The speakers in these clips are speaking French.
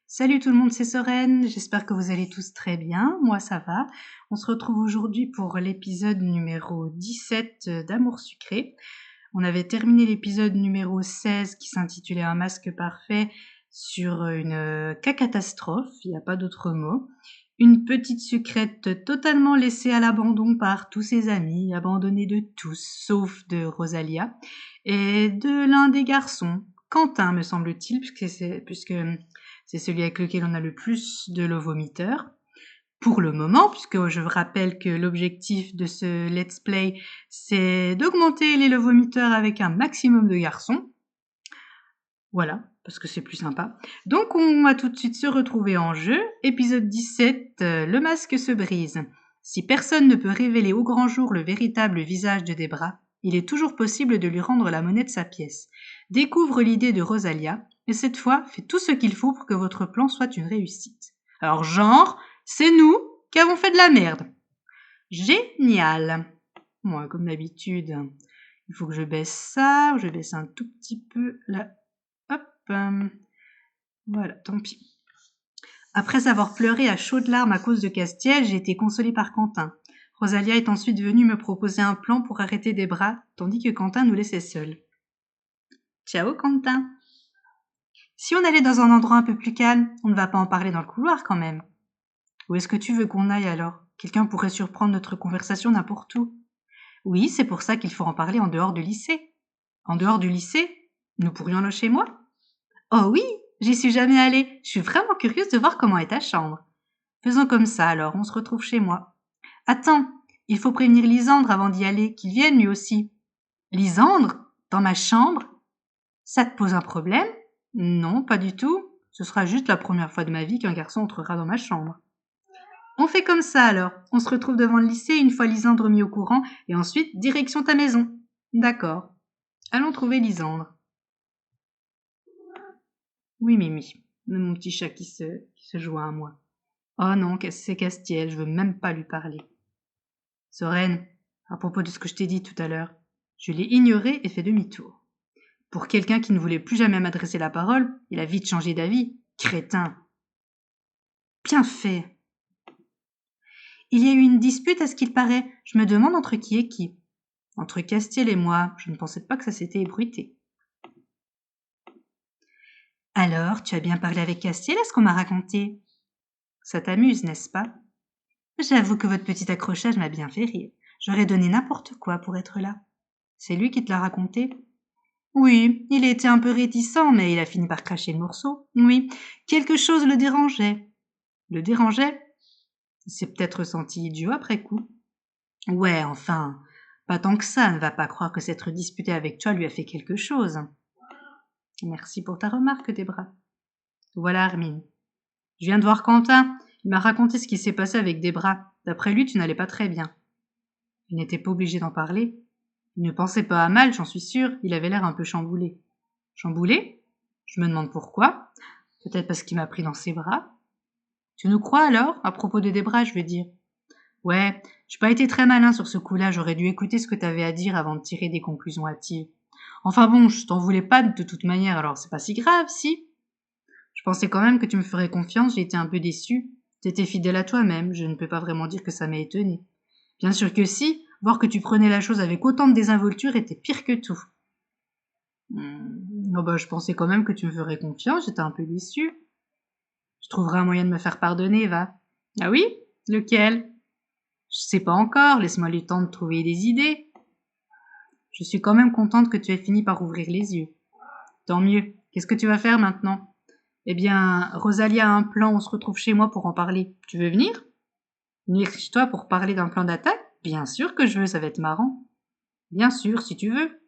Salut tout le monde, c'est Sorène, j'espère que vous allez tous très bien, moi ça va. On se retrouve aujourd'hui pour l'épisode numéro 17 d'Amour sucré. On avait terminé l'épisode numéro 16 qui s'intitulait Un masque parfait sur une cacatastrophe, il n'y a pas d'autre mot. Une petite sucrète totalement laissée à l'abandon par tous ses amis, abandonnée de tous, sauf de Rosalia, et de l'un des garçons, Quentin me semble-t-il, puisque c'est celui avec lequel on a le plus de l'ovomiteur. Pour le moment, puisque je rappelle que l'objectif de ce let's play, c'est d'augmenter les vomiteurs avec un maximum de garçons. Voilà, parce que c'est plus sympa. Donc on va tout de suite se retrouver en jeu. Épisode 17, le masque se brise. Si personne ne peut révéler au grand jour le véritable visage de Debra, il est toujours possible de lui rendre la monnaie de sa pièce. Découvre l'idée de Rosalia, et cette fois, fais tout ce qu'il faut pour que votre plan soit une réussite. Alors genre, c'est nous qui avons fait de la merde. Génial. Moi, comme d'habitude, il faut que je baisse ça, je baisse un tout petit peu là. Hop, voilà, tant pis. Après avoir pleuré à chaudes larmes à cause de Castiel, j'ai été consolée par Quentin. Rosalia est ensuite venue me proposer un plan pour arrêter Debra, tandis que Quentin nous laissait seuls. Ciao Quentin. Si on allait dans un endroit un peu plus calme, on ne va pas en parler dans le couloir quand même. Où est-ce que tu veux qu'on aille alors? Quelqu'un pourrait surprendre notre conversation n'importe où. Oui, c'est pour ça qu'il faut en parler en dehors du lycée. En dehors du lycée? Nous pourrions aller chez moi? Oh oui, j'y suis jamais allée. Je suis vraiment curieuse de voir comment est ta chambre. Faisons comme ça alors, on se retrouve chez moi. Attends, il faut prévenir Lisandre avant d'y aller, qu'il vienne lui aussi. Lisandre? Dans ma chambre? Ça te pose un problème? Non, pas du tout. Ce sera juste la première fois de ma vie qu'un garçon entrera dans ma chambre. On fait comme ça alors. On se retrouve devant le lycée une fois Lisandre mis au courant et ensuite direction ta maison. D'accord. Allons trouver Lisandre. Oui, Mimi, mon petit chat qui se joint à moi. Oh non, c'est Castiel, je veux même pas lui parler. Sorène, à propos de ce que je t'ai dit tout à l'heure, je l'ai ignoré et fait demi-tour. Pour quelqu'un qui ne voulait plus jamais m'adresser la parole, il a vite changé d'avis. Crétin. Bien fait. Il y a eu une dispute à ce qu'il paraît. Je me demande entre qui et qui. Entre Castiel et moi, je ne pensais pas que ça s'était ébruité. Alors, tu as bien parlé avec Castiel à ce qu'on m'a raconté? Ça t'amuse, n'est-ce pas? J'avoue que votre petit accrochage m'a bien fait rire. J'aurais donné n'importe quoi pour être là. C'est lui qui te l'a raconté? Oui, il était un peu réticent, mais il a fini par cracher le morceau. Oui, quelque chose le dérangeait. Le dérangeait? Il s'est peut-être senti idiot après coup. Ouais, enfin, pas tant que ça, ne va pas croire que s'être disputé avec toi lui a fait quelque chose. Merci pour ta remarque, Debra. Voilà, Hermine. Je viens de voir Quentin. Il m'a raconté ce qui s'est passé avec Debra. D'après lui, tu n'allais pas très bien. Il n'était pas obligé d'en parler. Il ne pensait pas à mal, j'en suis sûre. Il avait l'air un peu chamboulé. Chamboulé? Je me demande pourquoi. Peut-être parce qu'il m'a pris dans ses bras. Tu nous crois alors? À propos de Debra, je veux dire. Ouais, j'ai pas été très malin sur ce coup-là. J'aurais dû écouter ce que t'avais à dire avant de tirer des conclusions hâtives. Enfin bon, je t'en voulais pas de toute manière, alors c'est pas si grave, si? Je pensais quand même que tu me ferais confiance, j'ai été un peu déçue. T'étais fidèle à toi-même, je ne peux pas vraiment dire que ça m'a étonnée. Bien sûr que si, voir que tu prenais la chose avec autant de désinvolture était pire que tout. Oh bah, je pensais quand même que tu me ferais confiance, j'étais un peu déçue. Je trouverai un moyen de me faire pardonner, va. Ah oui? Lequel? Je sais pas encore, laisse-moi le temps de trouver des idées. Je suis quand même contente que tu aies fini par ouvrir les yeux. Tant mieux. Qu'est-ce que tu vas faire maintenant? Eh bien, Rosalia a un plan, on se retrouve chez moi pour en parler. Tu veux venir? Venir chez toi pour parler d'un plan d'attaque? Bien sûr que je veux, ça va être marrant. Bien sûr, si tu veux.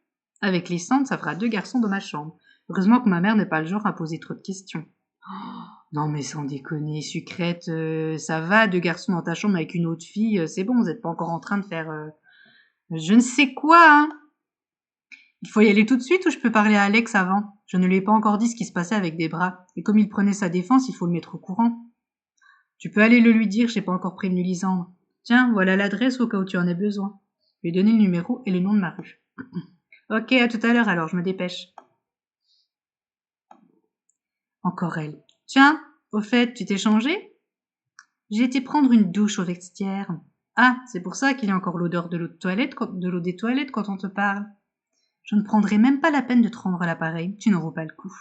Avec les cendres, ça fera 2 garçons dans ma chambre. Heureusement que ma mère n'est pas le genre à poser trop de questions. Oh, non mais sans déconner, sucrète, ça va, 2 garçons dans ta chambre avec une autre fille, c'est bon, vous n'êtes pas encore en train de faire je ne sais quoi, hein. Il faut y aller tout de suite ou je peux parler à Alex avant? Je ne lui ai pas encore dit ce qui se passait avec des bras, et comme il prenait sa défense, il faut le mettre au courant. Tu peux aller le lui dire, j'ai pas encore prévenu Lisandre. Tiens, voilà l'adresse au cas où tu en aies besoin. Je lui ai donné le numéro et le nom de ma rue. Ok, à tout à l'heure alors, je me dépêche. Encore elle. Tiens, Au fait, tu t'es changé? J'ai été prendre une douche au vestiaire. Ah, c'est pour ça qu'il y a encore l'odeur de l'eau des toilettes quand on te parle. Je ne prendrai même pas la peine de te rendre l'appareil, tu n'en vaux pas le coup.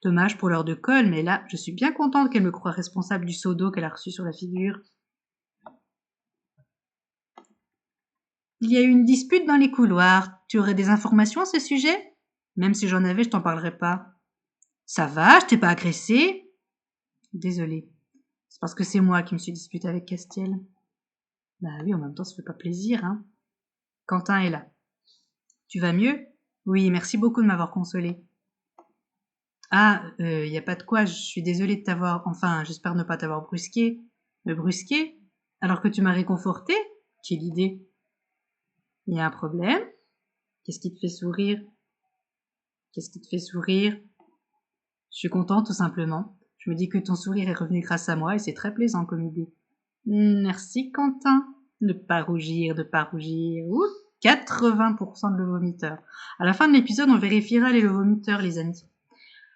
Dommage pour l'heure de colle, mais là, je suis bien contente qu'elle me croie responsable du seau d'eau qu'elle a reçu sur la figure. Il y a eu une dispute dans les couloirs. Tu aurais des informations à ce sujet? Même si j'en avais, je t'en parlerai pas. Ça va, je t'ai pas agressé? Désolée. C'est parce que c'est moi qui me suis disputée avec Castiel. Bah oui, en même temps, ça fait pas plaisir, hein. Quentin est là. Tu vas mieux? Oui, merci beaucoup de m'avoir consolée. Ah, y a pas de quoi, je suis désolée de t'avoir... Enfin, j'espère ne pas t'avoir brusqué. Me brusquer? Alors que tu m'as réconforté? Quelle idée! Y a un problème? Qu'est-ce qui te fait sourire? Qu'est-ce qui te fait sourire? Je suis contente, tout simplement. Je me dis que ton sourire est revenu grâce à moi et c'est très plaisant comme idée. Merci, Quentin. Ne pas rougir, ne pas rougir. Ouh, 80% de vomiteurs. À la fin de l'épisode, on vérifiera les vomiteurs, les amis.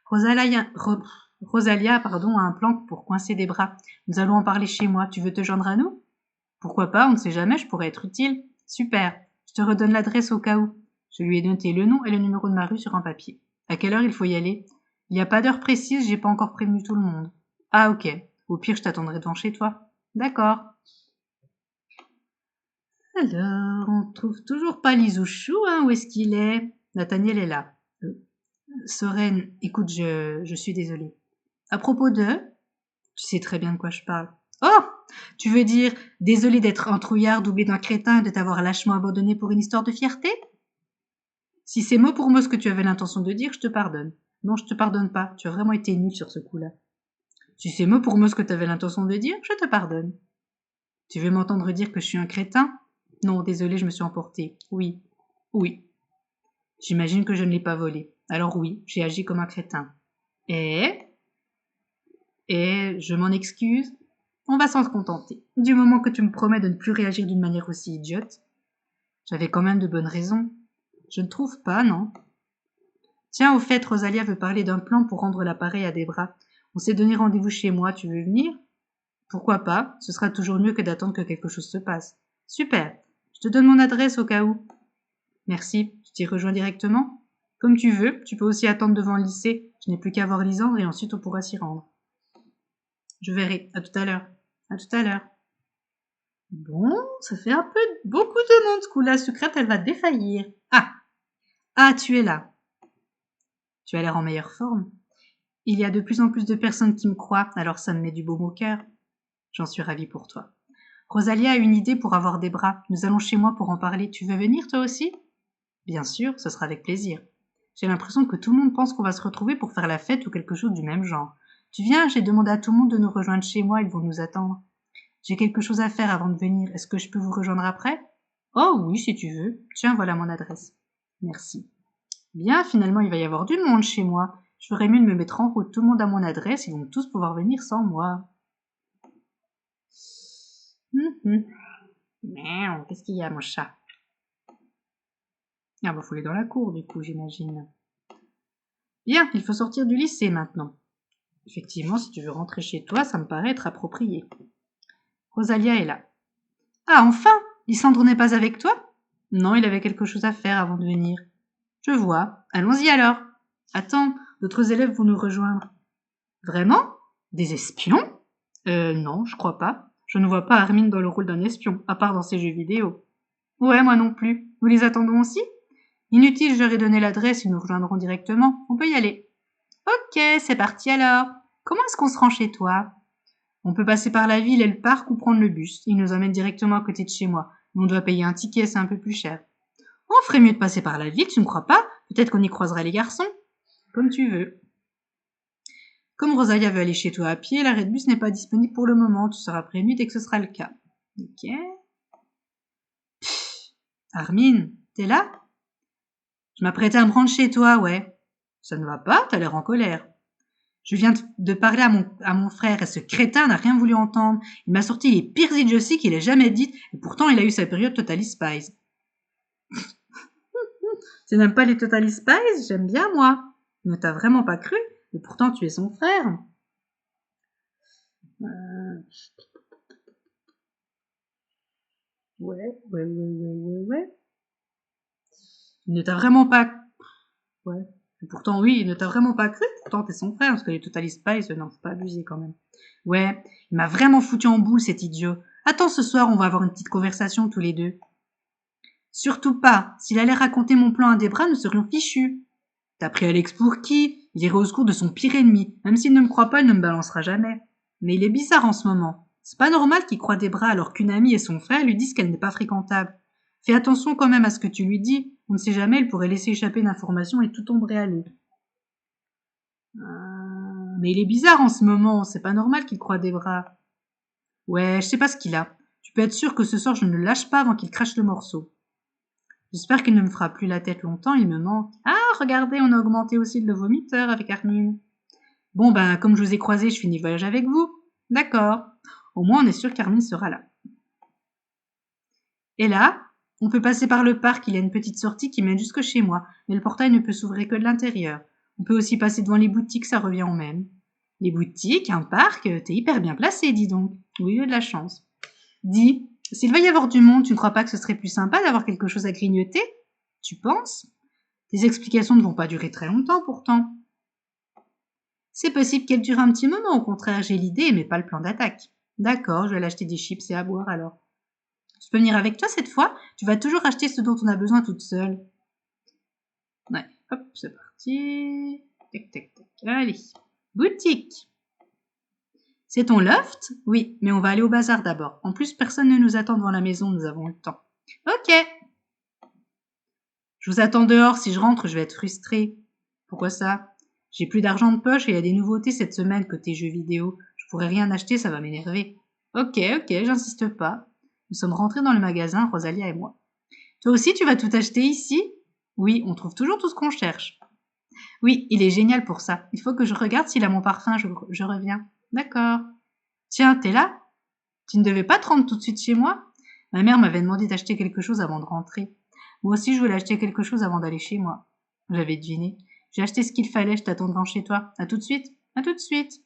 Rosalia, a un plan pour coincer des bras. Nous allons en parler chez moi. Tu veux te joindre à nous? Pourquoi pas, on ne sait jamais, je pourrais être utile. Super. Je te redonne l'adresse au cas où. Je lui ai noté le nom et le numéro de ma rue sur un papier. À quelle heure il faut y aller? Il n'y a pas d'heure précise, j'ai pas encore prévenu tout le monde. Ah, ok. Au pire, je t'attendrai devant chez toi. D'accord. Alors, on trouve toujours pas Lisouchou, hein, où est-ce qu'il est? Nathaniel est là. Soren, écoute, je suis désolée. À propos de... Tu sais très bien de quoi je parle. Oh! Tu veux dire, désolée d'être un trouillard doublé d'un crétin et de t'avoir lâchement abandonné pour une histoire de fierté? Si c'est mot pour mot ce que tu avais l'intention de dire, je te pardonne. Non, je te pardonne pas. Tu as vraiment été nul sur ce coup-là. Si c'est mot pour mot ce que tu avais l'intention de dire, je te pardonne. Tu veux m'entendre dire que je suis un crétin? Non, désolé, je me suis emportée. Oui. Oui. J'imagine que je ne l'ai pas volé. Alors oui, j'ai agi comme un crétin. Et je m'en excuse. On va s'en contenter. Du moment que tu me promets de ne plus réagir d'une manière aussi idiote. J'avais quand même de bonnes raisons. Je ne trouve pas, non? Tiens, au fait, Rosalia veut parler d'un plan pour rendre l'appareil à Debra. On s'est donné rendez-vous chez moi, tu veux venir? Pourquoi pas? Ce sera toujours mieux que d'attendre que quelque chose se passe. Super. Je te donne mon adresse au cas où. Merci. Tu t'y rejoins directement? Comme tu veux. Tu peux aussi attendre devant le lycée. Je n'ai plus qu'à voir Lisandre et ensuite on pourra s'y rendre. Je verrai. À tout à l'heure. À tout à l'heure. Bon, ça fait un peu beaucoup de monde ce coup-là. Sucrète, elle va défaillir. Ah! Ah, tu es là. Tu as l'air en meilleure forme. Il y a de plus en plus de personnes qui me croient, alors ça me met du baume au cœur. J'en suis ravie pour toi. Rosalia a une idée pour avoir des bras. Nous allons chez moi pour en parler. Tu veux venir toi aussi? Bien sûr, ce sera avec plaisir. J'ai l'impression que tout le monde pense qu'on va se retrouver pour faire la fête ou quelque chose du même genre. Tu viens, j'ai demandé à tout le monde de nous rejoindre chez moi, ils vont nous attendre. J'ai quelque chose à faire avant de venir. Est-ce que je peux vous rejoindre après? Oh oui, si tu veux. Tiens, voilà mon adresse. Merci. Bien, finalement, il va y avoir du monde chez moi. Je ferais mieux de me mettre en route. Tout le monde a mon adresse, ils vont tous pouvoir venir sans moi. Miaou, qu'est-ce qu'il y a, mon chat? Ah bah, faut aller dans la cour, du coup, j'imagine. Bien, il faut sortir du lycée maintenant. Effectivement, si tu veux rentrer chez toi, ça me paraît être approprié. Rosalia est là. Ah, enfin! Lysandre n'est pas avec toi? Non, il avait quelque chose à faire avant de venir. Je vois. Allons-y alors. Attends, d'autres élèves vont nous rejoindre. Vraiment? Des espions? Non, je crois pas. Je ne vois pas Armin dans le rôle d'un espion, à part dans ses jeux vidéo. Ouais, moi non plus. Nous les attendons aussi? Inutile, je leur ai donné l'adresse, ils nous rejoindront directement. On peut y aller. Ok, c'est parti alors. Comment est-ce qu'on se rend chez toi? On peut passer par la ville et le parc ou prendre le bus. Il nous emmène directement à côté de chez moi. Mais on doit payer un ticket, c'est un peu plus cher. On ferait mieux de passer par la ville, tu ne crois pas? Peut-être qu'on y croisera les garçons. Comme tu veux. Comme Rosalia veut aller chez toi à pied, l'arrêt de bus n'est pas disponible pour le moment. Tu seras prévenu dès que ce sera le cas. Ok. Armin, t'es là? Je m'apprêtais à me rendre chez toi, ouais. Ça ne va pas, t'as l'air en colère. Je viens de parler à mon frère et ce crétin n'a rien voulu entendre. Il m'a sorti les pires idioties qu'il ait jamais dites et pourtant il a eu sa période Totally Spies. Tu n'aimes pas les Totally Spies? J'aime bien moi. Ne t'as vraiment pas cru et pourtant tu es son frère. Ouais. Il ne t'a vraiment pas... Ouais. Et pourtant, oui, il ne t'a vraiment pas cru. Pourtant, t'es son frère, parce que les Total Spies, non, faut pas abuser quand même. Ouais, il m'a vraiment foutu en boule, cet idiot. Attends, ce soir, on va avoir une petite conversation tous les deux. Surtout pas. S'il allait raconter mon plan à Debra, nous serions fichus. T'as pris Alex pour qui? Il irait au secours de son pire ennemi. Même s'il ne me croit pas, il ne me balancera jamais. Mais il est bizarre en ce moment. C'est pas normal qu'il croie Debra alors qu'une amie et son frère lui disent qu'elle n'est pas fréquentable. Fais attention quand même à ce que tu lui dis. On ne sait jamais, il pourrait laisser échapper une information et tout tomberait à l'eau. Mais il est bizarre en ce moment. C'est pas normal qu'il croie Debra. Ouais, je sais pas ce qu'il a. Tu peux être sûr que ce soir je ne le lâche pas avant qu'il crache le morceau. J'espère qu'il ne me fera plus la tête longtemps, il me manque. Ah, regardez, on a augmenté aussi le vomiteur avec Armin. Bon, ben, comme je vous ai croisé, je finis le voyage avec vous. D'accord. Au moins, on est sûr qu'Armin sera là. Et là, on peut passer par le parc, il y a une petite sortie qui mène jusque chez moi, mais le portail ne peut s'ouvrir que de l'intérieur. On peut aussi passer devant les boutiques, ça revient au même. Les boutiques, un parc, t'es hyper bien placé, dis donc. Oui, j'ai de la chance. Dis, s'il va y avoir du monde, tu ne crois pas que ce serait plus sympa d'avoir quelque chose à grignoter? Tu penses? Tes explications ne vont pas durer très longtemps pourtant. C'est possible qu'elle dure un petit moment, au contraire, j'ai l'idée mais pas le plan d'attaque. D'accord, je vais l'acheter des chips et à boire alors. Je peux venir avec toi cette fois? Tu vas toujours acheter ce dont on a besoin toute seule. Ouais, hop, c'est parti. Tac, tac, tac. Allez. Boutique. C'est ton loft? Oui, mais on va aller au bazar d'abord. En plus, personne ne nous attend devant la maison, nous avons le temps. Ok. Je vous attends dehors, si je rentre, je vais être frustrée. Pourquoi ça? J'ai plus d'argent de poche et il y a des nouveautés cette semaine côté jeux vidéo. Je pourrais rien acheter, ça va m'énerver. Ok, j'insiste pas. Nous sommes rentrés dans le magasin, Rosalia et moi. Toi aussi, tu vas tout acheter ici? Oui, on trouve toujours tout ce qu'on cherche. Oui, il est génial pour ça. Il faut que je regarde s'il a mon parfum, je reviens. D'accord. Tiens, t'es là? Tu ne devais pas te rendre tout de suite chez moi? Ma mère m'avait demandé d'acheter quelque chose avant de rentrer. Moi aussi, je voulais acheter quelque chose avant d'aller chez moi. J'avais deviné. J'ai acheté ce qu'il fallait, je t'attends devant chez toi. À tout de suite. À tout de suite.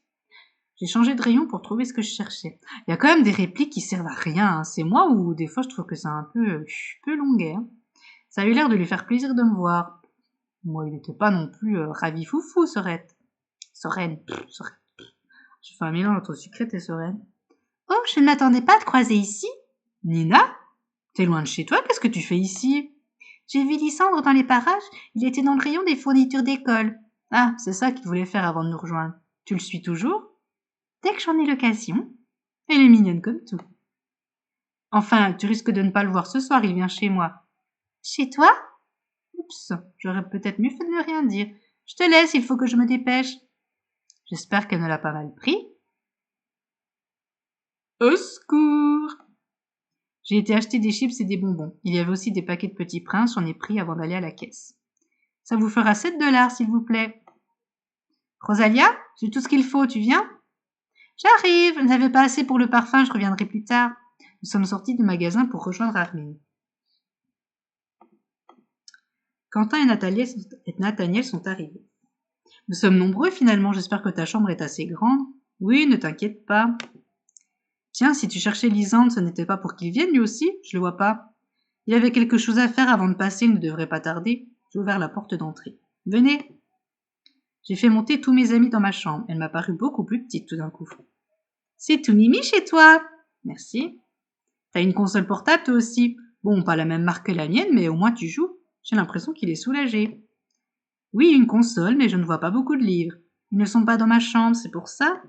J'ai changé de rayon pour trouver ce que je cherchais. Il y a quand même des répliques qui servent à rien, hein. C'est moi ou des fois je trouve que c'est un peu longuet, hein. Ça a eu l'air de lui faire plaisir de me voir. Moi, il n'était pas non plus ravi foufou, Sorette. Sorène. Sorène. J'ai fait un mélange entre sucrète et Sorène. Oh, je ne m'attendais pas à te croiser ici. Nina? T'es loin de chez toi, qu'est-ce que tu fais ici? J'ai vu Lysandre dans les parages, il était dans le rayon des fournitures d'école. Ah, c'est ça qu'il voulait faire avant de nous rejoindre. Tu le suis toujours? Dès que j'en ai l'occasion. Elle est mignonne comme tout. Enfin, tu risques de ne pas le voir ce soir, il vient chez moi. Chez toi? Oups, j'aurais peut-être mieux fait de ne rien dire. Je te laisse, il faut que je me dépêche. J'espère qu'elle ne l'a pas mal pris. Au secours! J'ai été acheter des chips et des bonbons. Il y avait aussi des paquets de petits princes, j'en ai pris avant d'aller à la caisse. Ça vous fera 7 $, s'il vous plaît. Rosalia, j'ai tout ce qu'il faut, tu viens? J'arrive, je n'avais pas assez pour le parfum, je reviendrai plus tard. Nous sommes sortis du magasin pour rejoindre Armin. Quentin et Nathaniel sont arrivés. Nous sommes nombreux finalement, j'espère que ta chambre est assez grande. Oui, ne t'inquiète pas. Tiens, si tu cherchais Lisande, ce n'était pas pour qu'il vienne lui aussi? Je le vois pas. Il y avait quelque chose à faire avant de passer, il ne devrait pas tarder. J'ai ouvert la porte d'entrée. Venez. J'ai fait monter tous mes amis dans ma chambre. Elle m'a paru beaucoup plus petite tout d'un coup. C'est tout mimi chez toi. Merci. T'as une console portable toi aussi? Bon, pas la même marque que la mienne, mais au moins tu joues. J'ai l'impression qu'il est soulagé. Oui, une console, mais je ne vois pas beaucoup de livres. Ils ne sont pas dans ma chambre, c'est pour ça.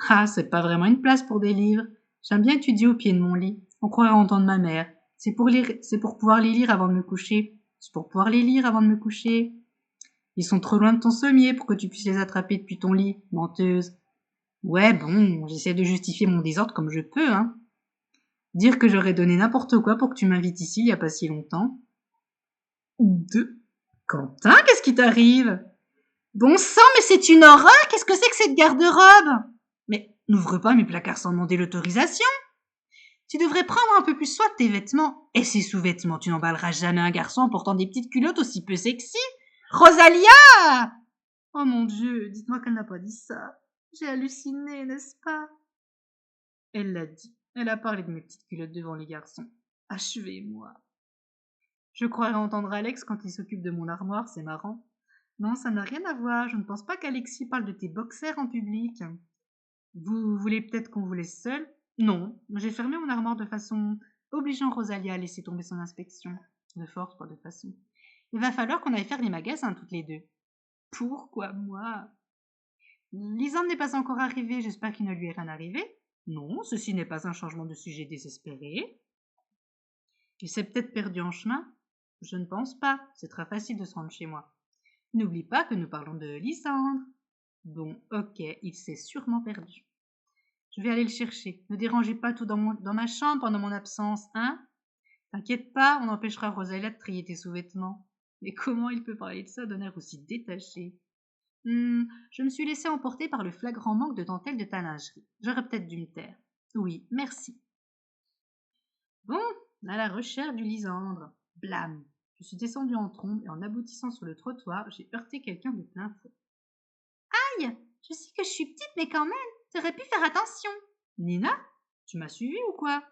Ah, c'est pas vraiment une place pour des livres. J'aime bien étudier au pied de mon lit. On croirait entendre ma mère. C'est pour pouvoir les lire avant de me coucher. C'est pour pouvoir les lire avant de me coucher. Ils sont trop loin de ton sommier pour que tu puisses les attraper depuis ton lit, menteuse. Ouais, bon, j'essaie de justifier mon désordre comme je peux, hein. Dire que j'aurais donné n'importe quoi pour que tu m'invites ici il y a pas si longtemps. Quentin, qu'est-ce qui t'arrive? Bon sang, mais c'est une horreur! Qu'est-ce que c'est que cette garde-robe? Mais n'ouvre pas mes placards sans demander l'autorisation. Tu devrais prendre un peu plus soin de tes vêtements. Et ces sous-vêtements, tu n'emballeras jamais un garçon en portant des petites culottes aussi peu sexy. Rosalia! Oh mon Dieu, dites-moi qu'elle n'a pas dit ça. J'ai halluciné, n'est-ce pas? Elle l'a dit. Elle a parlé de mes petites culottes devant les garçons. Achevez-moi. Je croirais entendre Alex quand il s'occupe de mon armoire, c'est marrant. Non, ça n'a rien à voir. Je ne pense pas qu'Alexis parle de tes boxers en public. Vous voulez peut-être qu'on vous laisse seul? Non, j'ai fermé mon armoire de façon obligeant Rosalia à laisser tomber son inspection. De force, pas de façon. Il va falloir qu'on aille faire les magasins toutes les deux. Pourquoi moi? Lisande n'est pas encore arrivée, j'espère qu'il ne lui est rien arrivé. Non, ceci n'est pas un changement de sujet désespéré. Il s'est peut-être perdu en chemin? Je ne pense pas, c'est très facile de se rendre chez moi. N'oublie pas que nous parlons de Lysandre. Bon, ok, il s'est sûrement perdu. Je vais aller le chercher. Ne dérangez pas tout dans ma chambre pendant mon absence, hein? T'inquiète pas, on empêchera Rosalia de trier tes sous-vêtements. Mais comment il peut parler de ça d'un air aussi détaché? Je me suis laissée emporter par le flagrant manque de dentelle de ta lingerie. J'aurais peut-être dû me taire. Oui, merci. Bon, à la recherche du Lysandre. Blam! Je suis descendue en trombe et en aboutissant sur le trottoir, j'ai heurté quelqu'un de plein fouet. Aïe! Je sais que je suis petite, mais quand même, t'aurais pu faire attention. Nina? Tu m'as suivi ou quoi?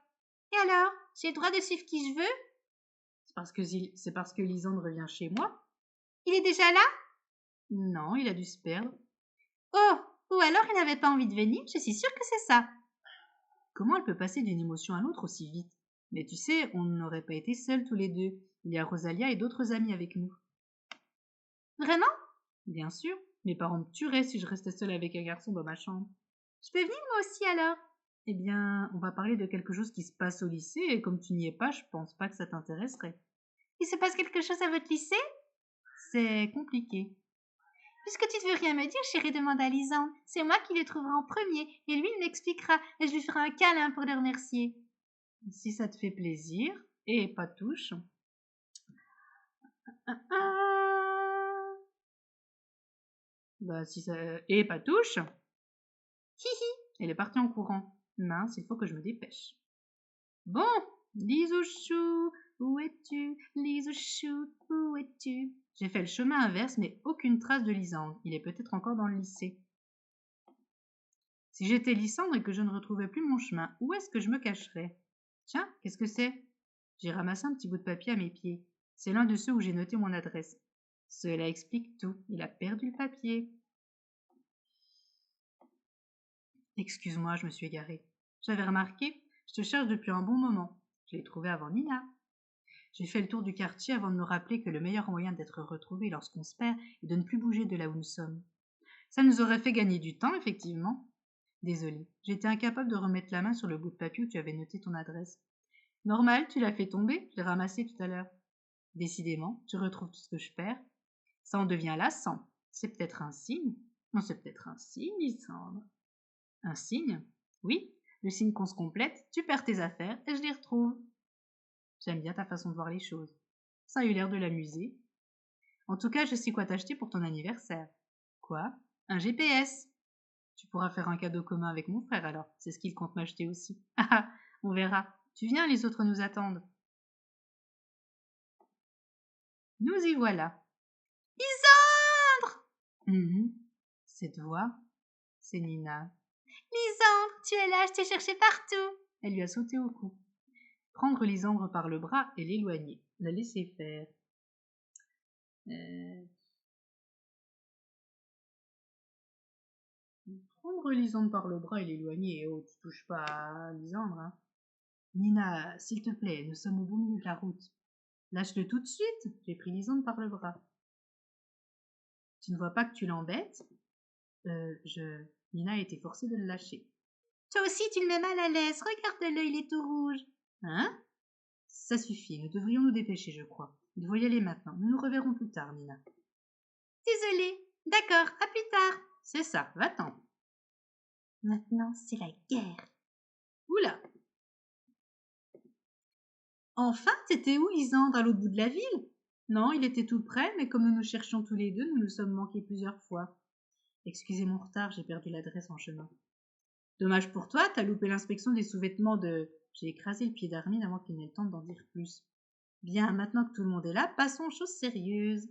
Et alors? J'ai le droit de suivre qui je veux? C'est parce que Lysandre revient chez moi? Il est déjà là? Non, il a dû se perdre. Oh! Ou alors il n'avait pas envie de venir, je suis sûre que c'est ça. Comment elle peut passer d'une émotion à l'autre aussi vite? Mais tu sais, on n'aurait pas été seuls tous les deux. Il y a Rosalia et d'autres amis avec nous. Vraiment? Bien sûr. Mes parents me tueraient si je restais seule avec un garçon dans ma chambre. Je peux venir moi aussi alors? Eh bien, on va parler de quelque chose qui se passe au lycée et comme tu n'y es pas, je pense pas que ça t'intéresserait. Il se passe quelque chose à votre lycée? C'est compliqué. Puisque tu ne veux rien me dire, chérie, demande à Lisande. C'est moi qui le trouverai en premier et lui il m'expliquera et je lui ferai un câlin pour le remercier. Si ça te fait plaisir, et pas touche. Bah, si ça... Et pas touche. Hihi, elle est partie en courant. Mince, il faut que je me dépêche. Bon, Lisouchou, où es-tu? Lisouchou, où es-tu? J'ai fait le chemin inverse, mais aucune trace de Lysandre. Il est peut-être encore dans le lycée. Si j'étais Lysandre et que je ne retrouvais plus mon chemin, où est-ce que je me cacherais? Tiens, qu'est-ce que c'est? J'ai ramassé un petit bout de papier à mes pieds. C'est l'un de ceux où j'ai noté mon adresse. Cela explique tout. Il a perdu le papier. Excuse-moi, je me suis égarée. J'avais remarqué, je te cherche depuis un bon moment. Je l'ai trouvé avant Nina. J'ai fait le tour du quartier avant de me rappeler que le meilleur moyen d'être retrouvé lorsqu'on se perd est de ne plus bouger de là où nous sommes. Ça nous aurait fait gagner du temps, effectivement. Désolée, j'étais incapable de remettre la main sur le bout de papier où tu avais noté ton adresse. Normal, tu l'as fait tomber, je l'ai ramassé tout à l'heure. Décidément, je retrouve tout ce que je perds. Ça en devient lassant. C'est peut-être un signe. Non, c'est peut-être un signe, Lysandre. Un signe? Oui, le signe qu'on se complète, tu perds tes affaires et je les retrouve. J'aime bien ta façon de voir les choses. Ça a eu l'air de l'amuser. En tout cas, je sais quoi t'acheter pour ton anniversaire. Quoi? Un GPS. Tu pourras faire un cadeau commun avec mon frère alors. C'est ce qu'il compte m'acheter aussi. Ah ah, on verra. Tu viens, les autres nous attendent. Nous y voilà. Lisandre! Cette voix, c'est Nina. Lisandre, tu es là, je t'ai cherché partout. Elle lui a sauté au cou. Prendre Lisandre par le bras et l'éloigner. La laisser faire. Prendre Lisandre par le bras et l'éloigner. Oh, tu touches pas à Lisandre, hein. Nina, s'il te plaît, nous sommes au beau milieu de la route. Lâche-le tout de suite. J'ai pris Lisandre par le bras. Tu ne vois pas que tu l'embêtes? Nina a été forcée de le lâcher. Toi aussi, tu le mets mal à l'aise. Regarde-le, il est tout rouge. Hein? Ça suffit, nous devrions nous dépêcher, je crois. Il faut y aller maintenant. Nous nous reverrons plus tard, Nina. Désolée. D'accord, à plus tard. C'est ça, va-t'en. Maintenant, c'est la guerre. Oula! Enfin, t'étais où, Lisandre, à l'autre bout de la ville? Non, il était tout près, mais comme nous nous cherchions tous les deux, nous nous sommes manqués plusieurs fois. Excusez mon retard, j'ai perdu l'adresse en chemin. Dommage pour toi, t'as loupé l'inspection des sous-vêtements de... J'ai écrasé le pied d'Armine avant qu'il n'ait le temps d'en dire plus. Bien, maintenant que tout le monde est là, passons aux choses sérieuses.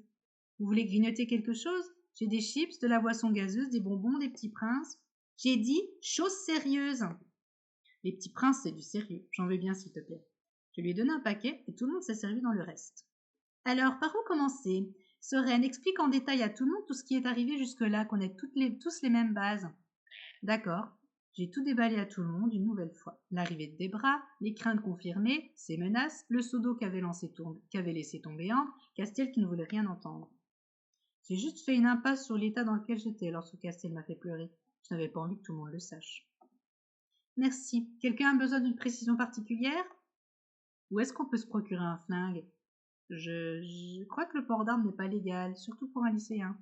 Vous voulez grignoter quelque chose? J'ai des chips, de la boisson gazeuse, des bonbons, des petits princes. J'ai dit choses sérieuses. Les petits princes, c'est du sérieux. J'en veux bien, s'il te plaît. Je lui ai donné un paquet et tout le monde s'est servi dans le reste. Alors, par où commencer? Soren, explique en détail à tout le monde tout ce qui est arrivé jusque-là, qu'on ait tous les mêmes bases. D'accord. J'ai tout déballé à tout le monde une nouvelle fois. L'arrivée de Debra, les craintes confirmées, ses menaces, le seau d'eau qu'avait laissé tomber Ambre, Castiel qui ne voulait rien entendre. J'ai juste fait une impasse sur l'état dans lequel j'étais lorsque Castiel m'a fait pleurer. Je n'avais pas envie que tout le monde le sache. Merci. Quelqu'un a besoin d'une précision particulière? Où est-ce qu'on peut se procurer un flingue? Je crois que le port d'armes n'est pas légal, surtout pour un lycéen.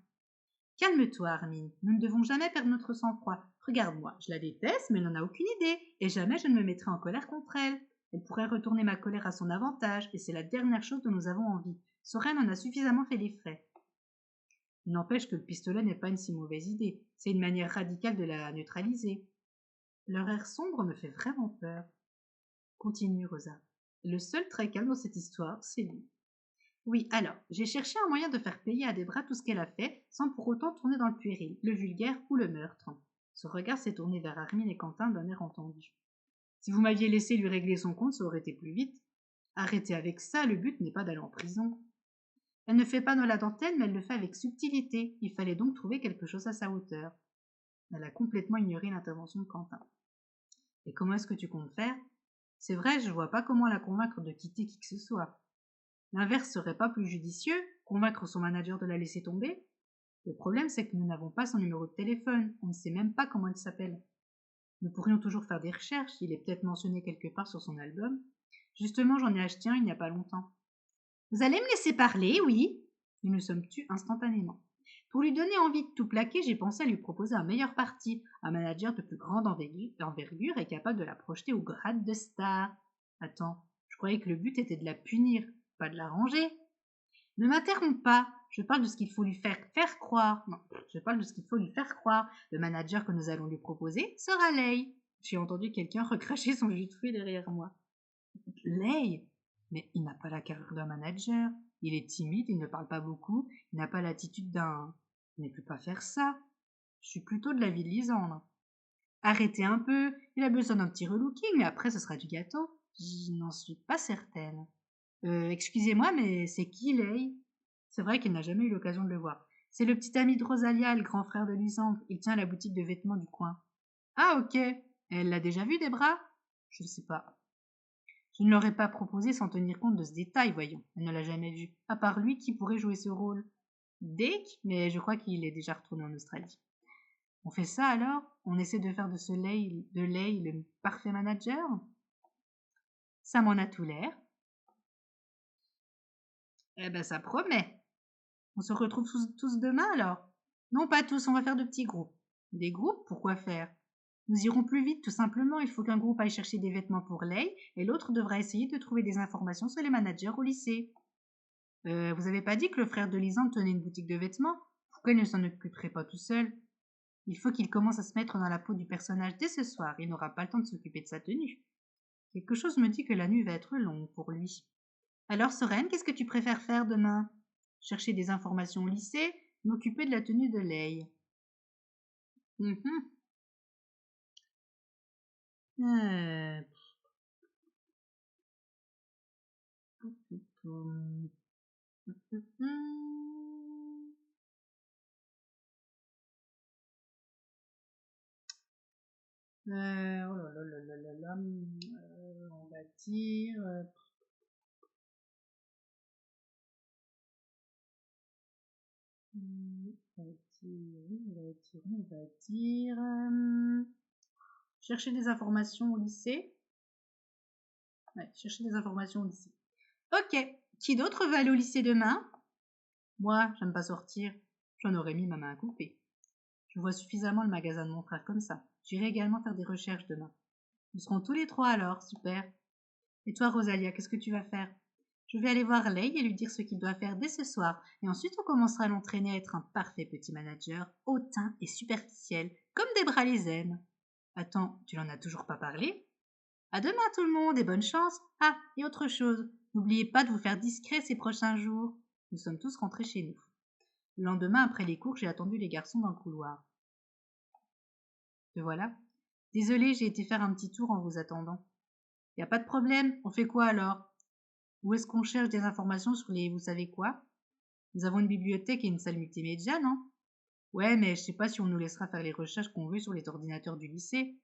Calme-toi, Armine. Nous ne devons jamais perdre notre sang-froid. Regarde-moi, je la déteste, mais elle n'en a aucune idée, et jamais je ne me mettrai en colère contre elle. Elle pourrait retourner ma colère à son avantage, et c'est la dernière chose dont nous avons envie. Soren en a suffisamment fait les frais. Il n'empêche que le pistolet n'est pas une si mauvaise idée. C'est une manière radicale de la neutraliser. Leur air sombre me fait vraiment peur. Continue, Rosa. Le seul très calme dans cette histoire, c'est lui. Oui, alors, j'ai cherché un moyen de faire payer à Debra tout ce qu'elle a fait, sans pour autant tourner dans le puéril, le vulgaire ou le meurtre. Son regard s'est tourné vers Armine et Quentin d'un air entendu. Si vous m'aviez laissé lui régler son compte, ça aurait été plus vite. Arrêtez avec ça, le but n'est pas d'aller en prison. Elle ne fait pas dans la dentelle, mais elle le fait avec subtilité. Il fallait donc trouver quelque chose à sa hauteur. Elle a complètement ignoré l'intervention de Quentin. Et comment est-ce que tu comptes faire? C'est vrai, je vois pas comment la convaincre de quitter qui que ce soit. L'inverse serait pas plus judicieux? Convaincre son manager de la laisser tomber? Le problème, c'est que nous n'avons pas son numéro de téléphone. On ne sait même pas comment elle s'appelle. Nous pourrions toujours faire des recherches. Il est peut-être mentionné quelque part sur son album. Justement, j'en ai acheté un il n'y a pas longtemps. Vous allez me laisser parler, oui? Nous nous sommes tus instantanément. Pour lui donner envie de tout plaquer, j'ai pensé à lui proposer un meilleur parti, un manager de plus grande envergure et capable de la projeter au grade de star. Attends, je croyais que le but était de la punir, pas de la ranger. Ne m'interromps pas, je parle de ce qu'il faut lui faire croire. Non, je parle de ce qu'il faut lui faire croire. Le manager que nous allons lui proposer sera Lei. J'ai entendu quelqu'un recracher son jus de fruits derrière moi. Lei? Mais il n'a pas la carrure d'un manager. Il est timide, il ne parle pas beaucoup, il n'a pas l'attitude d'un... Il ne peut pas faire ça. Je suis plutôt de l'avis de Lisandre. Arrêtez un peu, il a besoin d'un petit relooking, mais après ce sera du gâteau. Je n'en suis pas certaine. Excusez-moi, mais c'est qui, Lei? C'est vrai qu'il n'a jamais eu l'occasion de le voir. C'est le petit ami de Rosalia, le grand frère de Lysandre. Il tient la boutique de vêtements du coin. Ah, ok. Elle l'a déjà vu, Debra? Je ne sais pas. Je ne l'aurais pas proposé sans tenir compte de ce détail, voyons. Elle ne l'a jamais vu. À part lui, qui pourrait jouer ce rôle? Dick? Mais je crois qu'il est déjà retourné en Australie. On fait ça alors? On essaie de faire de Lei le parfait manager? Ça m'en a tout l'air. Eh ben, ça promet. On se retrouve tous demain alors? Non, pas tous, on va faire de petits groupes. Des groupes? Pourquoi faire? Nous irons plus vite, tout simplement. Il faut qu'un groupe aille chercher des vêtements pour Lei et l'autre devra essayer de trouver des informations sur les managers au lycée. Vous avez pas dit que le frère de Lisande tenait une boutique de vêtements? Pourquoi il ne s'en occuperait pas tout seul? Il faut qu'il commence à se mettre dans la peau du personnage dès ce soir. Il n'aura pas le temps de s'occuper de sa tenue. Quelque chose me dit que la nuit va être longue pour lui. Alors, Soren, qu'est-ce que tu préfères faire demain? Chercher des informations au lycée, m'occuper de la tenue de Lei. Euh... oh là là là là là là, on va dire... chercher des informations au lycée. Ouais, chercher des informations au lycée. Ok. Qui d'autre va aller au lycée demain? Moi, j'aime pas sortir. J'en aurais mis ma main à couper. Je vois suffisamment le magasin de mon frère comme ça. J'irai également faire des recherches demain. Nous serons tous les trois alors, super. Et toi, Rosalia, qu'est-ce que tu vas faire? Je vais aller voir Lei et lui dire ce qu'il doit faire dès ce soir, et ensuite on commencera à l'entraîner à être un parfait petit manager, hautain et superficiel, comme Debra les aime. Attends, tu n'en as toujours pas parlé? À demain tout le monde et bonne chance. Ah, et autre chose, n'oubliez pas de vous faire discret ces prochains jours. Nous sommes tous rentrés chez nous. Le lendemain, après les cours, j'ai attendu les garçons dans le couloir. Te voilà. Désolée, j'ai été faire un petit tour en vous attendant. Y a pas de problème, on fait quoi alors? Où est-ce qu'on cherche des informations sur les vous savez quoi? Nous avons une bibliothèque et une salle multimédia, non? Ouais, mais je sais pas si on nous laissera faire les recherches qu'on veut sur les ordinateurs du lycée.